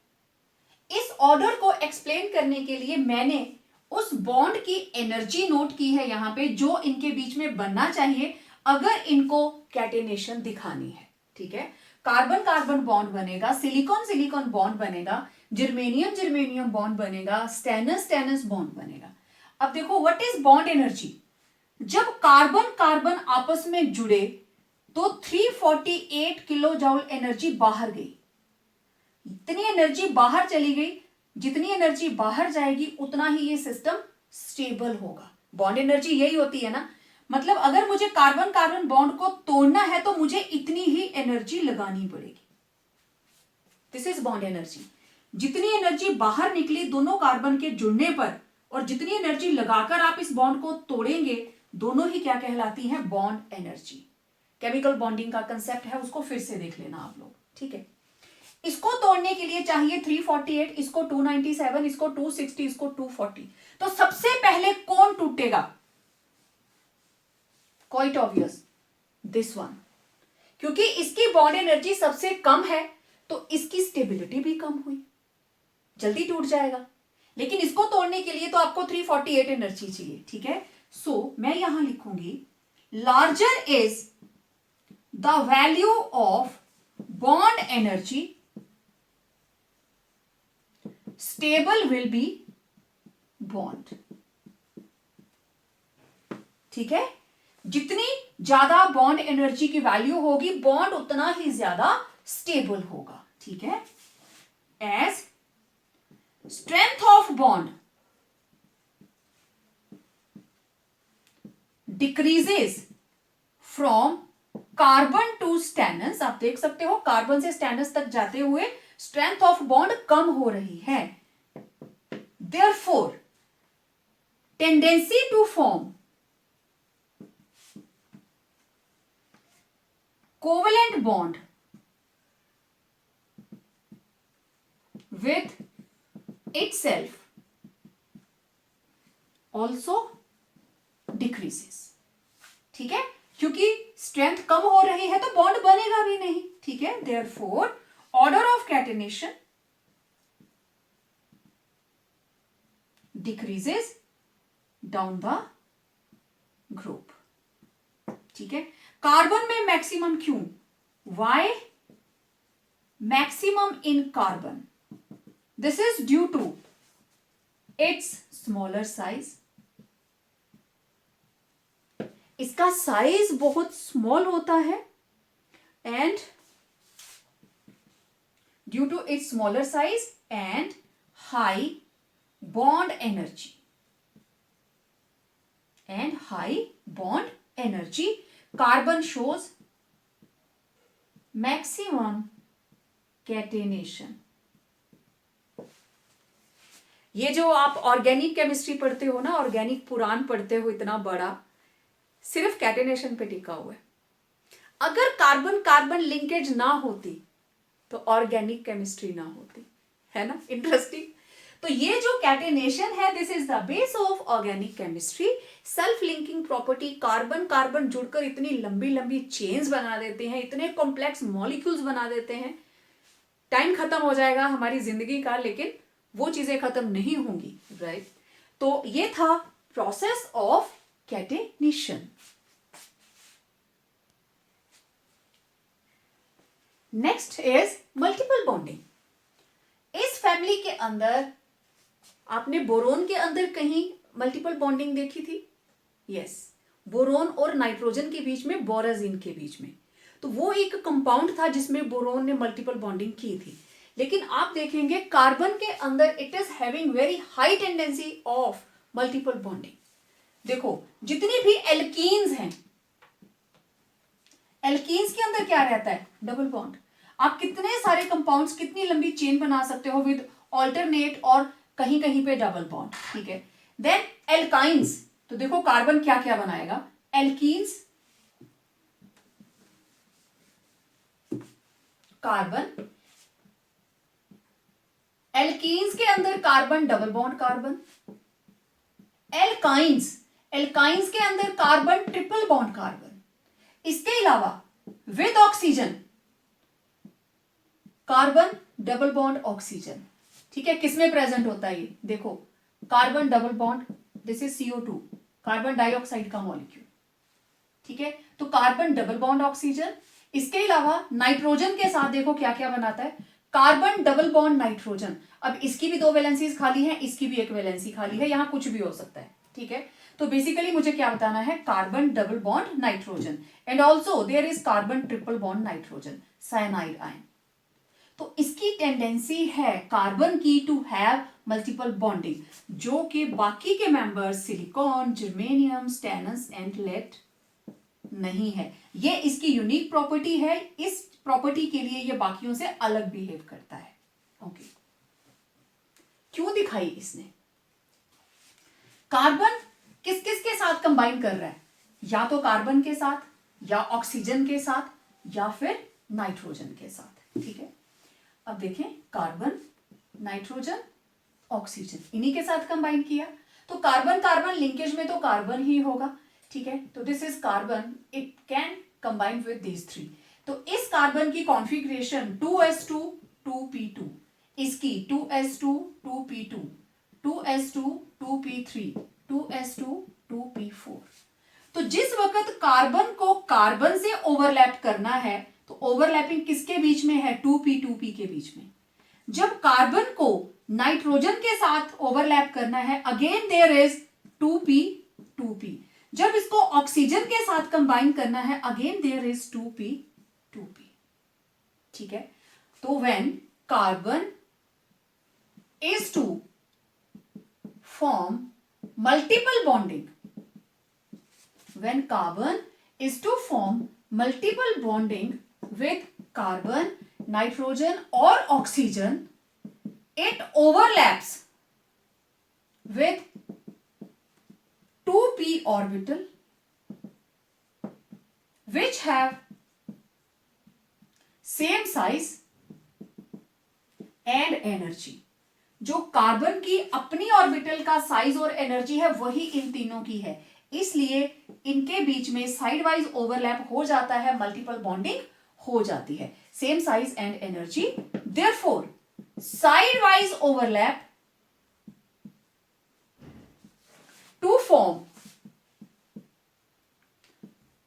इस ऑर्डर को एक्सप्लेन करने के लिए मैंने उस बॉन्ड की एनर्जी नोट की है यहां पे, जो इनके बीच में बनना चाहिए अगर इनको कैटेनेशन दिखानी है। ठीक है। कार्बन कार्बन बॉन्ड बनेगा, सिलिकॉन सिलिकॉन बॉन्ड बनेगा, जर्मेनियम जर्मेनियम बॉन्ड बनेगा, स्टेनस स्टेनस बॉन्ड बनेगा। अब देखो व्हाट इज बॉन्ड एनर्जी। जब कार्बन कार्बन आपस में जुड़े तो 348 किलो जूल एनर्जी बाहर गई। इतनी एनर्जी बाहर चली गई, जितनी एनर्जी बाहर जाएगी उतना ही ये सिस्टम स्टेबल होगा। बॉन्ड एनर्जी यही होती है ना, मतलब अगर मुझे कार्बन कार्बन बॉन्ड को तोड़ना है तो मुझे इतनी ही एनर्जी लगानी पड़ेगी। This is bond energy. जितनी एनर्जी बाहर निकली दोनों कार्बन के जुड़ने पर, और जितनी एनर्जी लगाकर आप इस बॉन्ड को तोड़ेंगे, दोनों ही क्या कहलाती हैं, बॉन्ड एनर्जी। केमिकल बॉन्डिंग का कंसेप्ट है, उसको फिर से देख लेना आप लोग। ठीक है। इसको तोड़ने के लिए चाहिए 348, इसको 297, इसको 260, इसको 240। तो सबसे पहले कौन टूटेगा? क्वाइट ऑब्वियस, दिस वन, क्योंकि इसकी बॉन्ड एनर्जी सबसे कम है तो इसकी स्टेबिलिटी भी कम हुई, जल्दी टूट जाएगा। लेकिन इसको तोड़ने के लिए तो आपको 348 एनर्जी चाहिए। ठीक है। सो मैं यहां लिखूंगी larger is the value of bond energy, stable will be bond. ठीक है। जितनी ज्यादा बॉन्ड एनर्जी की वैल्यू होगी, बॉन्ड उतना ही ज्यादा स्टेबल होगा। ठीक है। As strength of bond decreases from carbon to stannous, आप देख सकते हो कार्बन से स्टेनस तक जाते हुए स्ट्रेंथ ऑफ बॉन्ड कम हो रही है। Therefore tendency to form covalent bond with itself also decreases। ठीक है। क्योंकि स्ट्रेंथ कम हो रही है तो बॉन्ड बनेगा भी नहीं। ठीक है। therefore order of catenation decreases down the group। ठीक है। कार्बन में मैक्सिमम क्यों? why maximum in carbon? This is due to its smaller size। इसका साइज बहुत स्मॉल होता है, and due to its smaller size and high bond energy, carbon shows maximum catenation. ये जो आप ऑर्गेनिक केमिस्ट्री पढ़ते हो ना, ऑर्गेनिक पुराण पढ़ते हो इतना बड़ा, सिर्फ कैटेनेशन पे टिका हुआ है। अगर कार्बन कार्बन लिंकेज ना होती तो ऑर्गेनिक केमिस्ट्री ना होती, है ना। इंटरेस्टिंग। तो ये जो कैटेनेशन है, this is the base of organic chemistry. Self linking property, carbon carbon जुड़कर इतनी लंबी लंबी चेन्स बना देते हैं, इतने कॉम्प्लेक्स मॉलिक्यूल्स बना देते हैं। टाइम खत्म हो जाएगा हमारी जिंदगी का, लेकिन वो चीजें खत्म नहीं होंगी, राइट। तो ये था process of catenation. Next is multiple bonding. इस फैमिली के अंदर आपने बोरोन के अंदर कहीं मल्टीपल बॉन्डिंग देखी थी? यस, बोरोन और नाइट्रोजन के बीच में, बोराजिन के बीच में, तो वो एक कंपाउंड था जिसमें बोरोन ने मल्टीपल बॉन्डिंग की थी। लेकिन आप देखेंगे कार्बन के अंदर it is having very high tendency of multiple bonding. देखो जितनी भी एल्कीन्स हैं, एल्कीन्स के अंदर क्या रहता है? Double bond. आप कितने सारे कंपाउंड्स, कितनी लंबी चेन बना सकते हो विद ऑल्टरनेट और कहीं कहीं पे डबल बॉन्ड, ठीक है। देन एल्काइंस, तो देखो कार्बन क्या क्या बनाएगा? एल्कीन्स, कार्बन, एल्कीन्स के अंदर carbon double bond carbon, alkynes, alkynes के अंदर कार्बन ट्रिपल बॉन्ड कार्बन। इसके अलावा with oxygen carbon double bond oxygen, ठीक है। किसमें प्रेजेंट होता है ये? देखो carbon double bond, this is CO2, carbon dioxide का मॉलिक्यूल, ठीक है। तो कार्बन डबल बॉन्ड ऑक्सीजन। इसके अलावा नाइट्रोजन के साथ देखो क्या क्या बनाता है? Carbon double bond nitrogen. अब इसकी भी 2 वैलेंसीज खाली है, इसकी भी 1 वैलेंसी खाली है, यहां कुछ भी हो सकता है, ठीक है। तो बेसिकली मुझे क्या बताना है? Carbon double bond nitrogen and also there is carbon triple bond nitrogen, cyanide ion. तो इसकी टेंडेंसी है कार्बन की टू हैव मल्टीपल बॉन्डिंग, जो कि बाकी के members silicon, germanium, stannous and lead नहीं है। ये इसकी यूनिक प्रॉपर्टी है, इस प्रॉपर्टी के लिए ये बाकियों से अलग बिहेव करता है। ओके, क्यों दिखाई इसने? कार्बन किस किस के साथ कंबाइन कर रहा है? या तो कार्बन के साथ, या ऑक्सीजन के साथ, या फिर नाइट्रोजन के साथ, ठीक है। अब देखें, कार्बन, नाइट्रोजन, ऑक्सीजन, इन्हीं के साथ कंबाइन किया, तो कार्बन कार्बन लिंकेज में तो कार्बन ही होगा, ठीक है। तो this is carbon, it can combine with these 3। तो इस कार्बन की कॉन्फ़िगरेशन 2s2 2p2, इसकी 2s2 2p2, 2s2 2p3, 2s2 2p4। तो जिस वक्त कार्बन को कार्बन से ओवरलैप करना है, तो ओवरलैपिंग किसके बीच में है? 2p के बीच में। जब कार्बन को नाइट्रोजन के साथ ओवरलैप करना है, अगेन देयर इज 2p। जब इसको ऑक्सीजन के साथ कंबाइन करना है, अगेन देयर इज 2p, ठीक है। तो when carbon is to form multiple bonding, when carbon is to form multiple bonding with carbon, nitrogen or oxygen, it overlaps with 2p orbital which have same size and energy। जो कार्बन की अपनी ऑर्बिटल का साइज और एनर्जी है वही इन तीनों की है, इसलिए इनके बीच में साइड वाइज ओवरलैप हो जाता है, मल्टीपल बॉन्डिंग हो जाती है, same size and energy. Therefore side wise overlap to form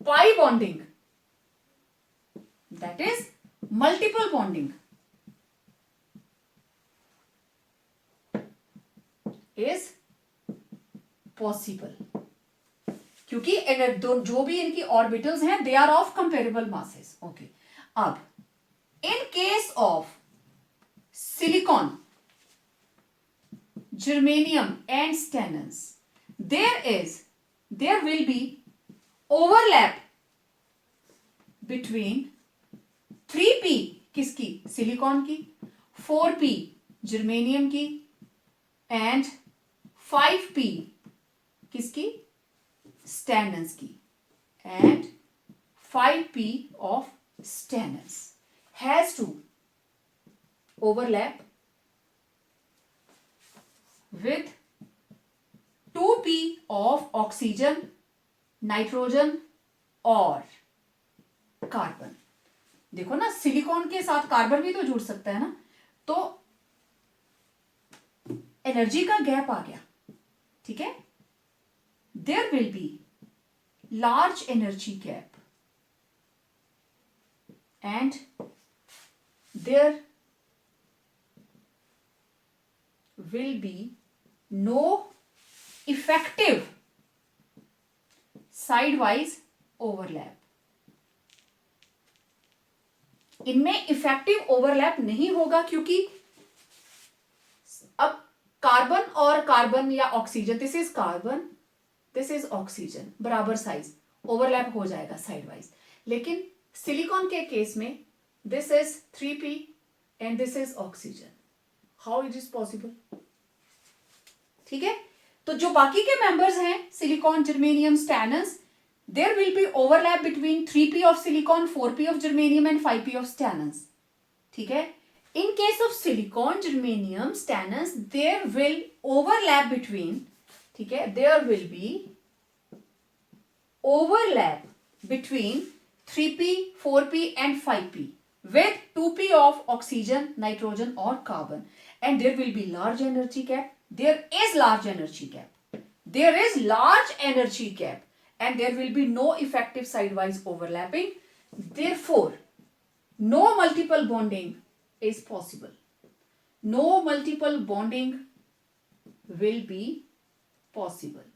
pi bonding, that is multiple bonding, is possible, क्योंकि जो भी इनकी ऑर्बिटल्स हैं they are of comparable masses. Okay, अब in case of silicon, germanium and stannous, there will be overlap between 3p किसकी? सिलिकॉन की, 4p जर्मेनियम की, एंड 5p किसकी? स्टैनस की, and 5p of stannous has to overlap with 2p of oxygen, nitrogen और कार्बन। देखो ना, सिलिकॉन के साथ कार्बन भी तो जुड़ सकता है ना, तो एनर्जी का गैप आ गया, ठीक है। There will be large energy gap and there will be no effective sidewise overlap. इनमें इफेक्टिव ओवरलैप नहीं होगा क्योंकि अब कार्बन और कार्बन या oxygen, this is carbon, this is oxygen, बराबर साइज, ओवरलैप हो जाएगा साइड वाइज. लेकिन सिलिकॉन के केस में this is 3p and this is oxygen. How it is possible? ठीक है, तो जो बाकी के मेंबर्स हैं silicon, germanium, stannous, there will be overlap between 3p of silicon, 4p of germanium and 5p of stannous. ठीक है, in case of silicon, germanium, stannous, there will overlap between, ठीक है, there will be overlap between 3p, 4p and 5p with 2p of oxygen, nitrogen or carbon, and there will be large energy gap. There is large energy gap. There is large energy gap. And there will be no effective sidewise overlapping. Therefore, no multiple bonding is possible. No multiple bonding will be possible.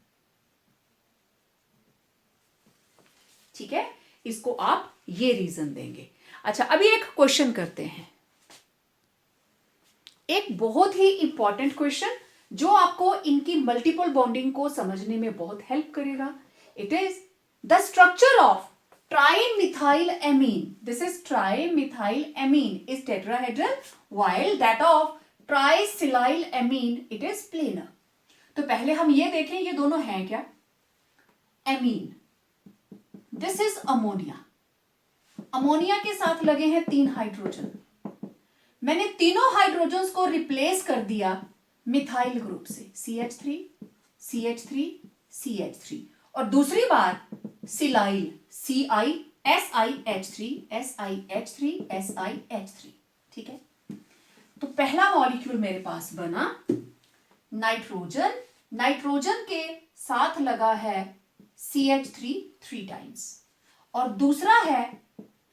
ठीक है, इसको आप ये रीजन देंगे. अच्छा, अभी एक क्वेश्चन करते हैं, एक बहुत ही इंपॉर्टेंट क्वेश्चन जो आपको इनकी मल्टीपल बॉन्डिंग को समझने में बहुत हेल्प करेगा. It is the structure of trimethylamine. This is trimethylamine is tetrahedral, while that of tricyclylamine it is planar. तो पहले हम ये देखें ये दोनों हैं क्या? Amine, this is ammonia. Ammonia के साथ लगे हैं 3 हाइड्रोजन. मैंने तीनों हाइड्रोजन्स को रिप्लेस कर दिया मिथाइल ग्रुप से, CH3, CH3, CH3, और दूसरी बार सिलाइल, SiH3, SiH3, SiH3. ठीक है, तो पहला मॉलिक्यूल मेरे पास बना नाइट्रोजन. नाइट्रोजन के साथ लगा है CH3 3 टाइम्स और दूसरा है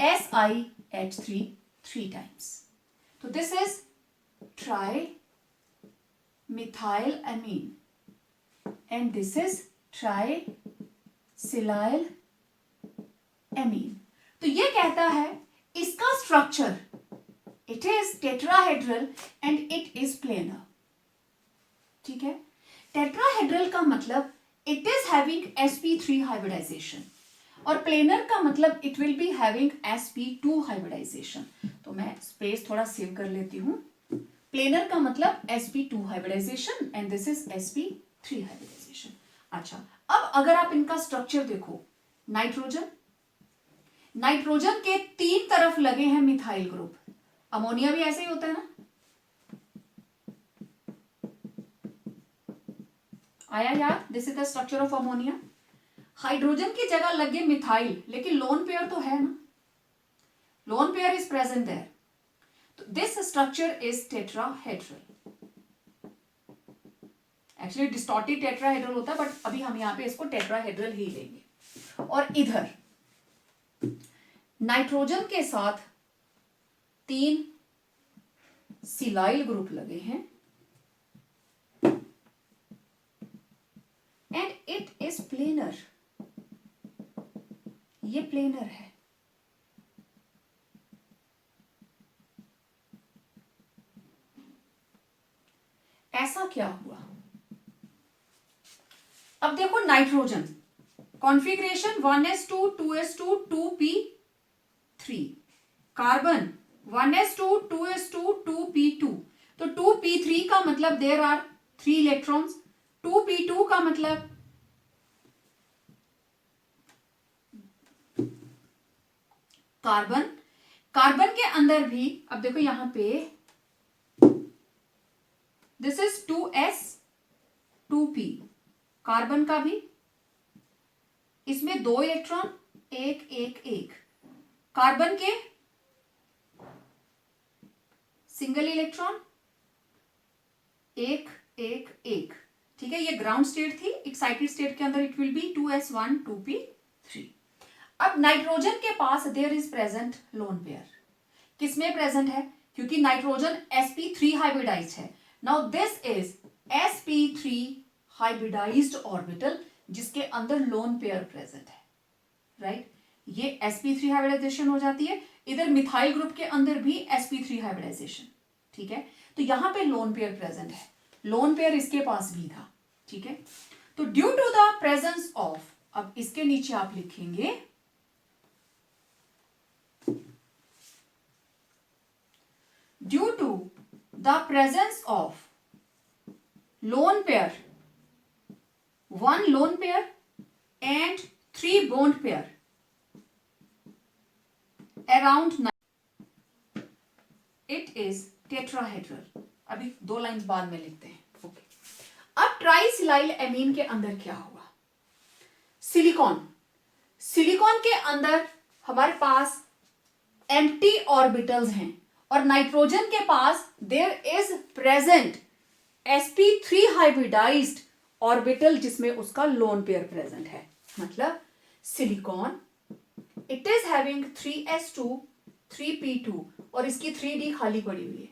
SiH3 3 टाइम्स. तो this is tri methyl amine and this is tri silyl amine. तो ये कहता है इसका structure it is tetrahedral and it is planar. ठीक है, टेट्राहेड्रल का मतलब it is having sp3 hybridisation और प्लेनर का मतलब it will be having sp2 hybridisation. तो मैं स्पेस थोड़ा सेव कर लेती हूं. प्लेनर का मतलब sp2 hybridization and this is sp3 hybridization. अच्छा, अब अगर आप इनका स्ट्रक्चर देखो, नाइट्रोजन, नाइट्रोजन के 3 तरफ लगे हैं मिथाइल ग्रुप. अमोनिया भी ऐसे ही होता है ना. आया यार, this is the structure of ammonia. Hydrogen की जगह लगे मिथाइल, लेकिन लोन पेयर तो है ना, lone pair is present there. तो this structure is tetrahedral. Actually distorted tetrahedral होता है, बट अभी हम यहां पे इसको टेट्राहेड्रल ही लेंगे. और इधर नाइट्रोजन के साथ 3 सिलाइल ग्रुप लगे हैं एंड इट इज प्लेनर. ये प्लेनर है. ऐसा क्या हुआ? अब देखो, nitrogen configuration 1s2 2s2 2p3, carbon 1s2 2s2 2p2. तो 2p3 का मतलब देयर आर 3 इलेक्ट्रॉन्स. 2p2 का मतलब कार्बन. कार्बन के अंदर भी अब देखो यहां पे this is 2s 2p. Carbon का भी इसमें 2 इलेक्ट्रॉन, 1 1 1. कार्बन के सिंगल इलेक्ट्रॉन, 1 1 1. ठीक है, ये ग्राउंड स्टेट थी. एक्साइटेड स्टेट के अंदर it will B 2s1 2p3. अब नाइट्रोजन के पास there is present lone pair. किसमें प्रेजेंट है? क्योंकि नाइट्रोजन sp3 हाइब्रिडाइज्ड है। Now this is sp3 hybridised orbital जिसके अंदर लोन पेयर प्रेजेंट है, राइट। ये sp3 हाइब्रिडाइजेशन हो जाती है, इधर मिथाइल ग्रुप के अंदर भी sp3 हाइब्रिडाइजेशन, ठीक है। तो यहां पे लोन पेयर प्रेजेंट है, लोन पेयर इसके पास भी था, ठीक है। तो due to the presence of, अब इसके नीचे आप लिखेंगे due to the presence of lone pair, 1 lone pair and 3 bond pair around 9, it is tetrahedral। अभी 2 लाइन्स बाद में लिखते हैं, ओके। अब ट्राइसिलाइल एमीन के अंदर क्या हुआ, सिलिकॉन, सिलिकॉन के अंदर हमारे पास एम्प्टी ऑर्बिटल्स हैं और नाइट्रोजन के पास there is present sp3 hybridised orbital जिसमें उसका लोन पेयर प्रेजेंट है। मतलब silicon it is having 3s2 3p2 और इसकी 3d खाली पड़ी हुई है।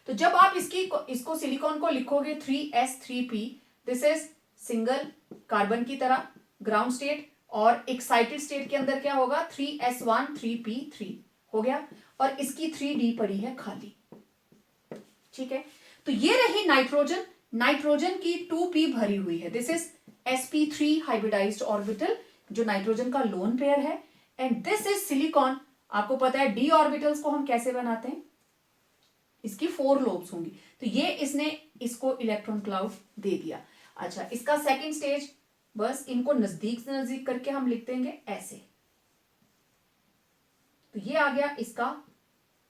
तो जब आप इसको सिलिकॉन को लिखोगे 3s3p, this is single carbon की तरह ग्राउंड स्टेट, और एक्साइटेड स्टेट के अंदर क्या होगा 3s1 3p3 हो गया, और इसकी 3d पड़ी है खाली, ठीक है। तो ये रही नाइट्रोजन, नाइट्रोजन की 2p भरी हुई है, this is sp3 hybridised orbital जो नाइट्रोजन का लोन पेयर है, एंड दिस इज सिलिकॉन। आपको पता है d ऑर्बिटल्स को हम कैसे बनाते हैं, इसकी 4 लोब्स होंगी, तो ये इसने इसको इलेक्ट्रॉन क्लाउड दे दिया। अच्छा, इसका सेकंड स्टेज, बस इनको नजदीक से नजदीक करके हम लिख देंगे ऐसे, तो ये आ गया इसका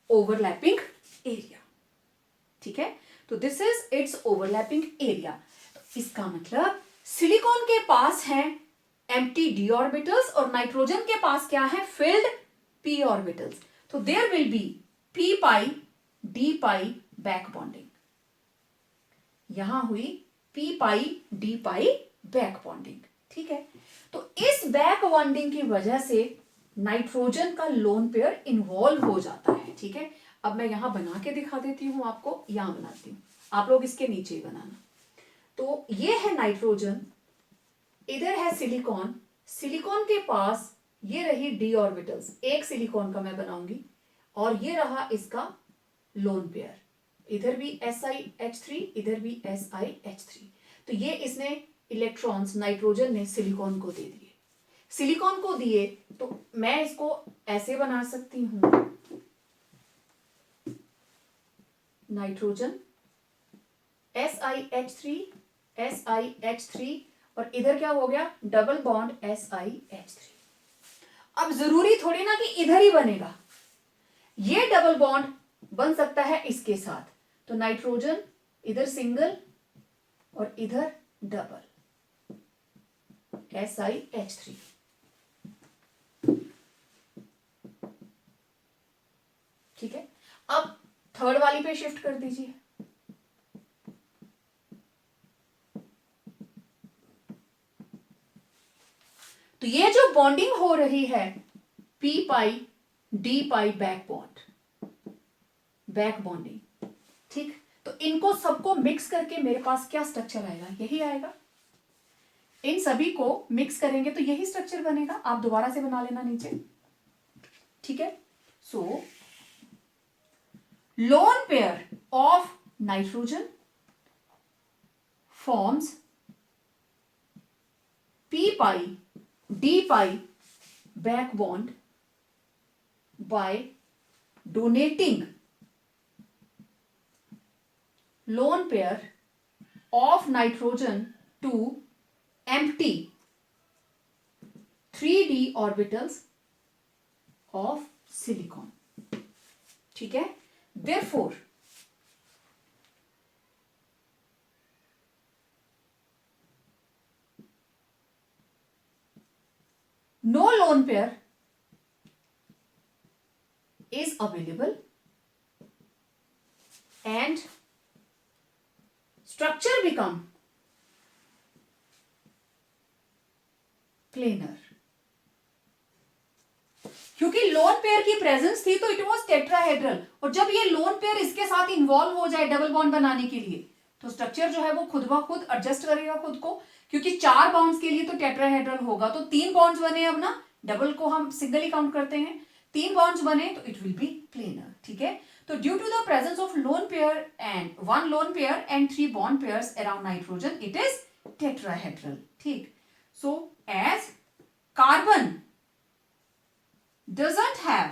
ओवरलैपिंग एरिया, ठीक है। तो this is its overlapping area. तो इसका मतलब सिलिकॉन के पास है एम्प्टी d ऑर्बिटल्स और नाइट्रोजन के पास क्या है, फिल्ड p ऑर्बिटल्स। तो there will be p pi d pi back bonding, यहां हुई p pi d pi back bonding, ठीक है। तो इस बैक बॉन्डिंग की वजह से नाइट्रोजन का लोन पेयर इन्वॉल्व हो जाता है, ठीक है। अब मैं यहां बना के दिखा देती हूं आपको, यहां बनाती हूं, आप लोग इसके नीचे ही बनाना। तो ये है नाइट्रोजन, इधर है सिलिकॉन, सिलिकॉन के पास ये रही d ऑर्बिटल्स, एक सिलिकॉन का मैं बनाऊंगी, और ये रहा इसका लोन पेयर, इधर भी SiH3 इधर भी SiH3। तो ये इसने इलेक्ट्रॉन्स नाइट्रोजन ने सिलिकॉन को दे दिए, सिलिकॉन को दिए तो मैं इसको ऐसे बना सकती हूं, नाइट्रोजन SiH3 SiH3 और इधर क्या हो गया डबल बॉन्ड SiH3। अब जरूरी थोड़ी ना कि इधर ही बनेगा, ये डबल बॉन्ड बन सकता है इसके साथ, तो नाइट्रोजन इधर सिंगल और इधर डबल SiH3, ठीक है। अब थर्ड वाली पे शिफ्ट कर दीजिए, तो ये जो बॉन्डिंग हो रही है p pi d pi back bond, back bonding, ठीक। तो इनको सबको मिक्स करके मेरे पास क्या स्ट्रक्चर आएगा, यही आएगा। इन सभी को मिक्स करेंगे तो यही स्ट्रक्चर बनेगा, आप दोबारा से बना लेना नीचे, ठीक है। सो lone pair of nitrogen forms p pi d pi back bond by donating lone pair of nitrogen to empty 3d orbitals of silicon, ठीक है। Therefore, no lone pair is available and structure become planar। क्योंकि लोन पेयर की प्रेजेंस थी तो इट वाज टेट्राहेड्रल, और जब ये लोन पेयर इसके साथ इन्वॉल्व हो जाए डबल बॉन्ड बनाने के लिए तो स्ट्रक्चर जो है वो खुद ब खुद एडजस्ट करेगा खुद को, क्योंकि 4 बॉन्ड्स के लिए तो टेट्राहेड्रल होगा, तो 3 बॉन्ड्स बने, अब ना डबल को हम सिंगल ही काउंट करते हैं, 3 बॉन्ड्स बने तो इट विल बी प्लेनर, ठीक है। तो due to the presence of lone pair and 1 lone pair and 3 bond pairs around nitrogen it is tetrahedral, ठीक। So as carbon doesn't have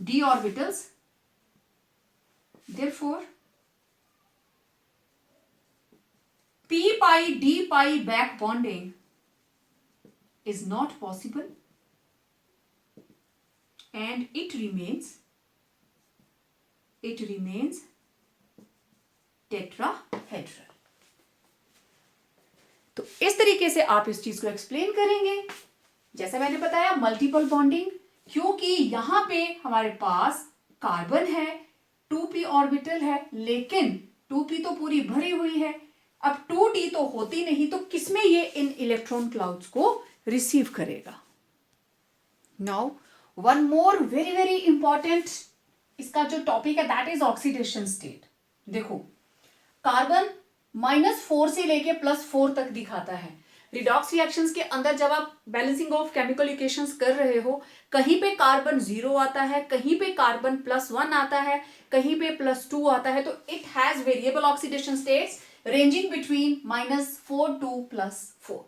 d orbitals, therefore p pi d pi back bonding is not possible and it remains tetrahedral। तो इस तरीके से आप इस चीज को एक्सप्लेन करेंगे। जैसे मैंने बताया मल्टीपल बॉन्डिंग, क्योंकि यहां पे हमारे पास कार्बन है, 2p ऑर्बिटल है, लेकिन 2p तो पूरी भरी हुई है, अब 2d तो होती नहीं, तो किसमें ये इन इलेक्ट्रॉन क्लाउड्स को रिसीव करेगा। Now one more very very important इसका जो टॉपिक है दैट इज ऑक्सीडेशन स्टेट। देखो कार्बन -4 से लेके +4 तक दिखाता है। रिडॉक्स रिएक्शंस के अंदर जब आप बैलेंसिंग ऑफ केमिकल इक्वेशंस कर रहे हो, कहीं पे कार्बन 0 आता है, कहीं पे कार्बन +1 आता है, कहीं पे +2 आता है, तो it has variable oxidation states ranging between -4 to +4।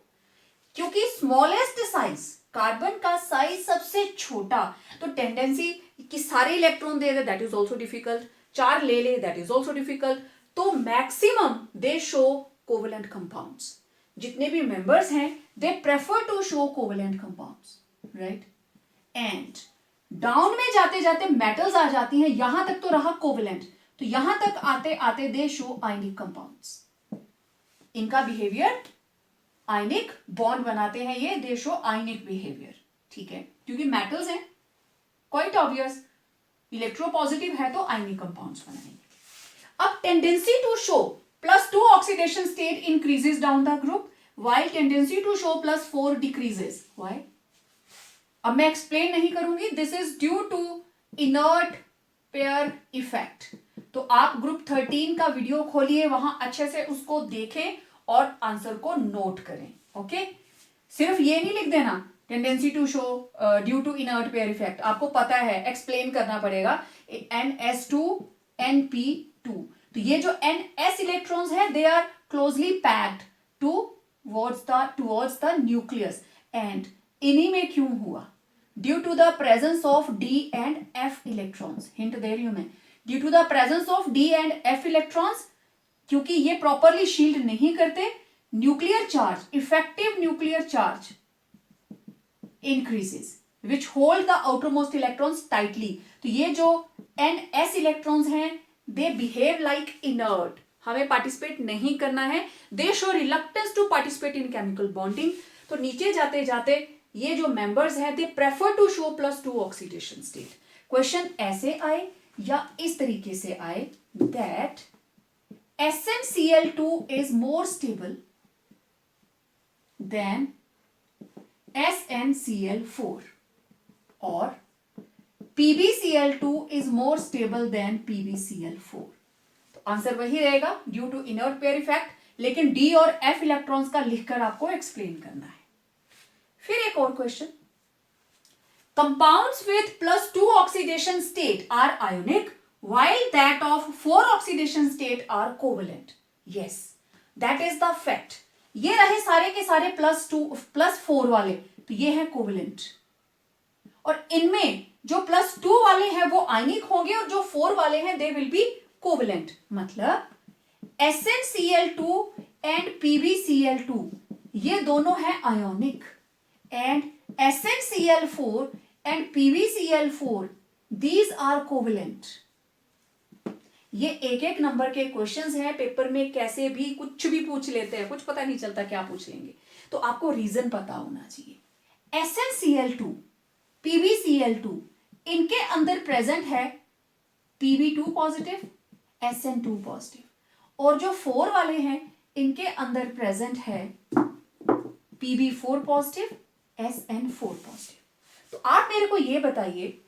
क्योंकि स्मॉलेस्ट साइज कार्बन का साइज सबसे छोटा, तो टेंडेंसी कि सारे इलेक्ट्रॉन दे दे दैट इज ऑल्सो डिफिकल्ट, 4 ले ले दैट इज ऑल्सो डिफिकल्ट, तो maximum they show covalent compounds. जितने भी मेंबर्स हैं they prefer to show covalent compounds, right. And down में जाते जाते मेटल्स आ जाती हैं, यहां तक तो रहा कोवेलेंट, तो यहां तक आते आते दे शो आयनिक कंपाउंड्स। इनका बिहेवियर आयनिक बॉन्ड बनाते हैं, ये दे शो आयनिक बिहेवियर, ठीक है, क्योंकि मेटल्स हैं, क्वाइट ऑब्वियस, इलेक्ट्रोपॉजिटिव है तो आयनिक कंपाउंड्स बनाएंगे। अब tendency to show +2 oxidation state increases down the group while tendency to show +4 decreases. Why? अब मैं एक्सप्लेन नहीं करूंगी, this is due to inert pair effect. तो आप ग्रुप 13 का वीडियो खोलिए, वहां अच्छे से उसको देखें और आंसर को नोट करें, ओके। सिर्फ ये नहीं लिख देना tendency to show due to inert pair effect, आपको पता है एक्सप्लेन करना पड़ेगा। NS2 NP2, तो ये जो NS इलेक्ट्रॉन्स है they are closely packed towards the nucleus, and इन्हीं में क्यों हुआ? Due to the presence of D and F electrons. Hint दे रही हूं मैं, due to the presence of D and F electrons, क्योंकि ये प्रॉपरली शील्ड नहीं करते, nuclear charge, effective nuclear charge increases which hold the outermost electrons tightly। तो ये जो NS इलेक्ट्रॉन्स हैं they behave like inert, हमें पार्टिसिपेट नहीं करना है, they show reluctance to participate in chemical bonding। तो नीचे जाते जाते ये जो मेंबर्स हैं they prefer to show +2 oxidation state। Question ऐसे आए या इस तरीके से आए that SnCl2 is more stable than SnCl4 और PbCl2 is more stable than PbCl4। तो आंसर वही रहेगा due to inert pair effect, लेकिन D और F इलेक्ट्रॉन्स का लिखकर आपको एक्सप्लेन करना है। फिर एक और question, compounds with +2 oxidation state are ionic while that of 4 oxidation state are covalent। yes, that is the fact। ये रहे सारे के सारे +2 +4 वाले, तो ये है कोवेलेंट, और इनमें जो +2 वाले हैं वो आयनिक होंगे और जो 4 वाले हैं दे विल बी कोवेलेंट। मतलब SnCl2 एंड PbCl2 ये दोनों है ionic, and SnCl4 and PbCl4 these are covalent। ये एक एक नंबर के क्वेश्चंस हैं, पेपर में कैसे भी कुछ भी पूछ लेते हैं, कुछ पता नहीं चलता क्या पूछ लेंगे, तो आपको रीजन पता होना चाहिए। SnCl2 PbCl2 इनके अंदर प्रेजेंट है Pb2 पॉजिटिव Sn2 पॉजिटिव, और जो 4 वाले हैं इनके अंदर प्रेजेंट है Pb4 पॉजिटिव SN4 पॉजिटिव। तो आप मेरे को ये बताइए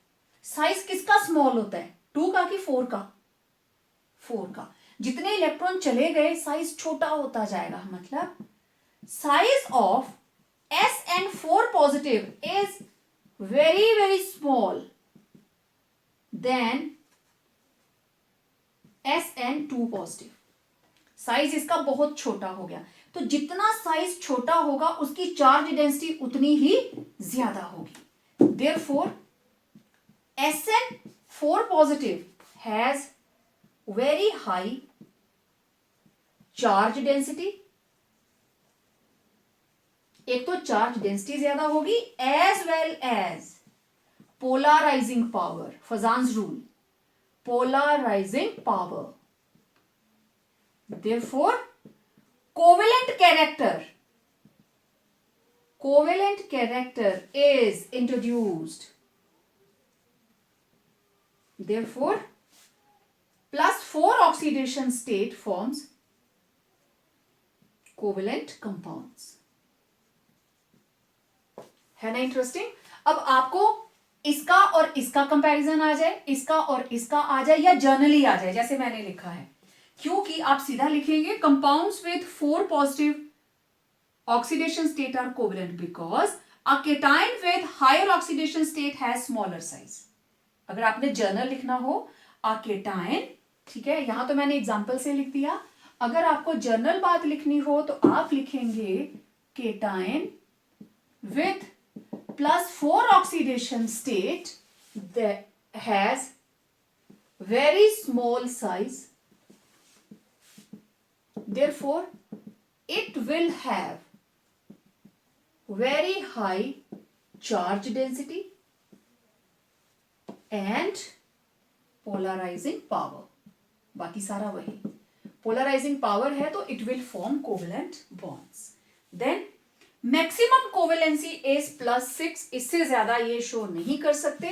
साइज किसका स्मॉल होता है, 2 का कि 4 का? 4 का। जितने इलेक्ट्रॉन चले गए साइज छोटा होता जाएगा, मतलब size of SN4 positive is very very small than SN2 positive. Size इसका बहुत छोटा हो गया, तो जितना साइज छोटा होगा उसकी चार्ज डेंसिटी उतनी ही ज्यादा होगी। Therefore SN4 positive has very high charge density. एक तो चार्ज डेंसिटी ज्यादा होगी as well as polarizing power, Fajans rule, polarizing power. Therefore, covalent character is introduced. Therefore, +4 oxidation state forms covalent compounds. है ना इंटरेस्टिंग? अब आपको इसका और इसका कंपैरिजन आ जाए, इसका और इसका आ जाए, या जर्नली आ जाए जैसे मैंने लिखा है, क्योंकि आप सीधा लिखेंगे compounds with 4 positive oxidation state are covalent because a cation with higher oxidation state has smaller size. अगर आपने जर्नल लिखना हो अ केटाइन, ठीक है, यहां तो मैंने एग्जांपल से लिख दिया। अगर आपको जर्नल बात लिखनी हो तो आप लिखेंगे cation with +4 oxidation state that has very small size, therefore it will have very high charge density and polarizing power। बाकी सारा वही, polarizing power है तो it will form covalent bonds। then maximum covalency is +6, इससे ज्यादा ये शो नहीं कर सकते।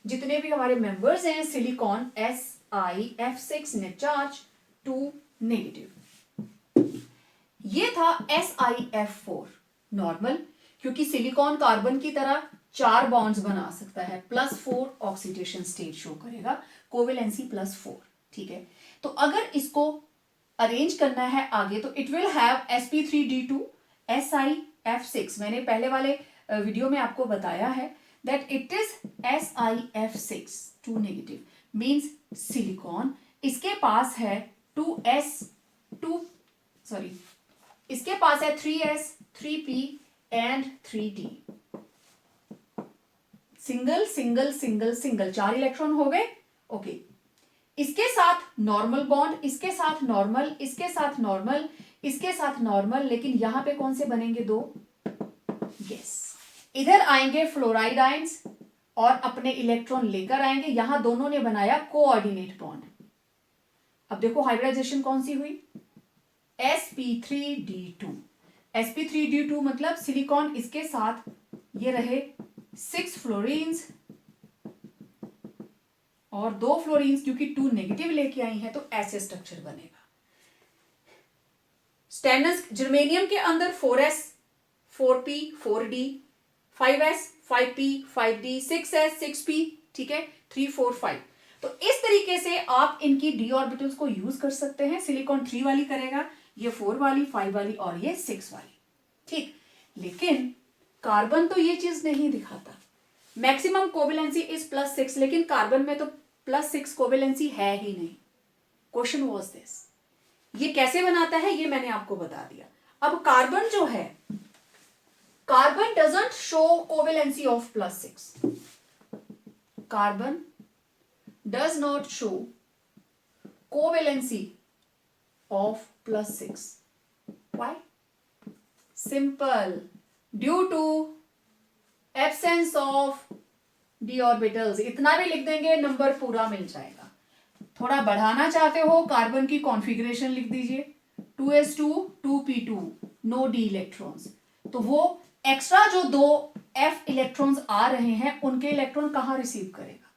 जितने भी हमारे मेंबर्स हैं silicon SiF6 net charge 2 negative. ये था SiF4 नॉर्मल, क्योंकि सिलिकॉन कार्बन की तरह 4 बॉन्ड्स बना सकता है, +4 ऑक्सीडेशन स्टेट शो करेगा, कोवेलेंसी +4, ठीक है। तो अगर इसको अरेंज करना है आगे तो it will have sp3d2 SiF6। मैंने पहले वाले वीडियो में आपको बताया है that it is SiF6 2 negative means silicon. इसके पास है 3s 3p and 3d। Single single single single 4 electron हो गए, ओके। इसके साथ नॉर्मल बॉन्ड, इसके साथ नॉर्मल, इसके साथ नॉर्मल, इसके साथ नॉर्मल, लेकिन यहां पे कौन से बनेंगे 2? यस, इधर आएंगे फ्लोराइड आयंस और अपने इलेक्ट्रॉन लेकर आएंगे। यहां दोनों ने बनाया कोऑर्डिनेट बॉन्ड। अब देखो हाइब्रिडाइजेशन कौन सी हुई, sp3d2। sp3d2 मतलब सिलिकॉन, इसके साथ ये रहे 6 फ्लोरीन्स और 2 फ्लोरीन्स, क्योंकि 2 नेगेटिव लेके आई हैं तो ऐसे स्ट्रक्चर बनेगा। स्टेनस जर्मेनियम के अंदर 4s 4p 4d, 5s 5p 5d, 6s 6p, ठीक है, 3 4 5। तो इस तरीके से आप इनकी d ऑर्बिटल्स को यूज कर सकते हैं। सिलिकॉन 3 वाली करेगा, ये 4 वाली, 5 वाली और ये 6 वाली, ठीक। लेकिन कार्बन तो ये चीज नहीं दिखाता। मैक्सिमम कोवेलेंसी इज +6, लेकिन कार्बन में तो +6 कोवेलेंसी है ही नहीं। क्वेश्चन वाज दिस, ये कैसे बनाता है ये मैंने आपको बता दिया। अब कार्बन जो है, carbon doesn't show covalency of +6। Carbon does not show covalency of +6। Why? Simple, due to absence of d orbitals. इतना भी लिख देंगे नंबर पूरा मिल जाएगा। थोड़ा बढ़ाना चाहते हो कार्बन की कॉन्फ़िगरेशन लिख दीजिए, 2s2 2p2 no d electrons. तो वो एक्स्ट्रा जो 2 f इलेक्ट्रॉन्स आ रहे हैं उनके इलेक्ट्रॉन कहां रिसीव करेगा?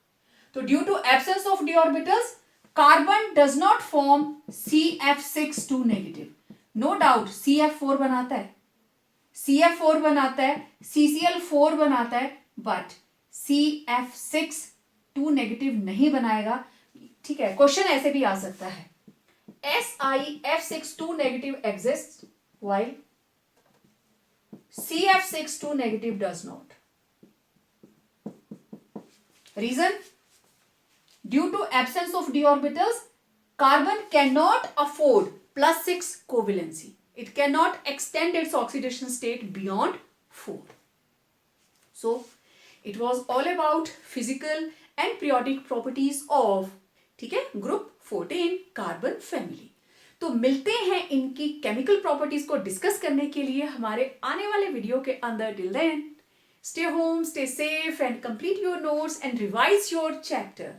तो due to absence of d orbitals carbon does not form CF6 2 negative. No doubt CF4 बनाता है, CF4 बनाता है, CCl4 बनाता है, बट CF6 2 नेगेटिव नहीं बनाएगा। ठीक है, क्वेश्चन ऐसे भी आ सकता है, SiF6 2 negative exist while CF6 2 negative does not. Reason? Due to absence of d orbitals, carbon cannot afford +6 covalency. It cannot extend its oxidation state beyond 4. So, it was all about physical and periodic properties of, ठीक है, group 14 carbon family. तो मिलते हैं इनकी केमिकल प्रॉपर्टीज को डिस्कस करने के लिए हमारे आने वाले वीडियो के अंदर। Till then, stay home, stay safe and complete your notes and revise your chapter.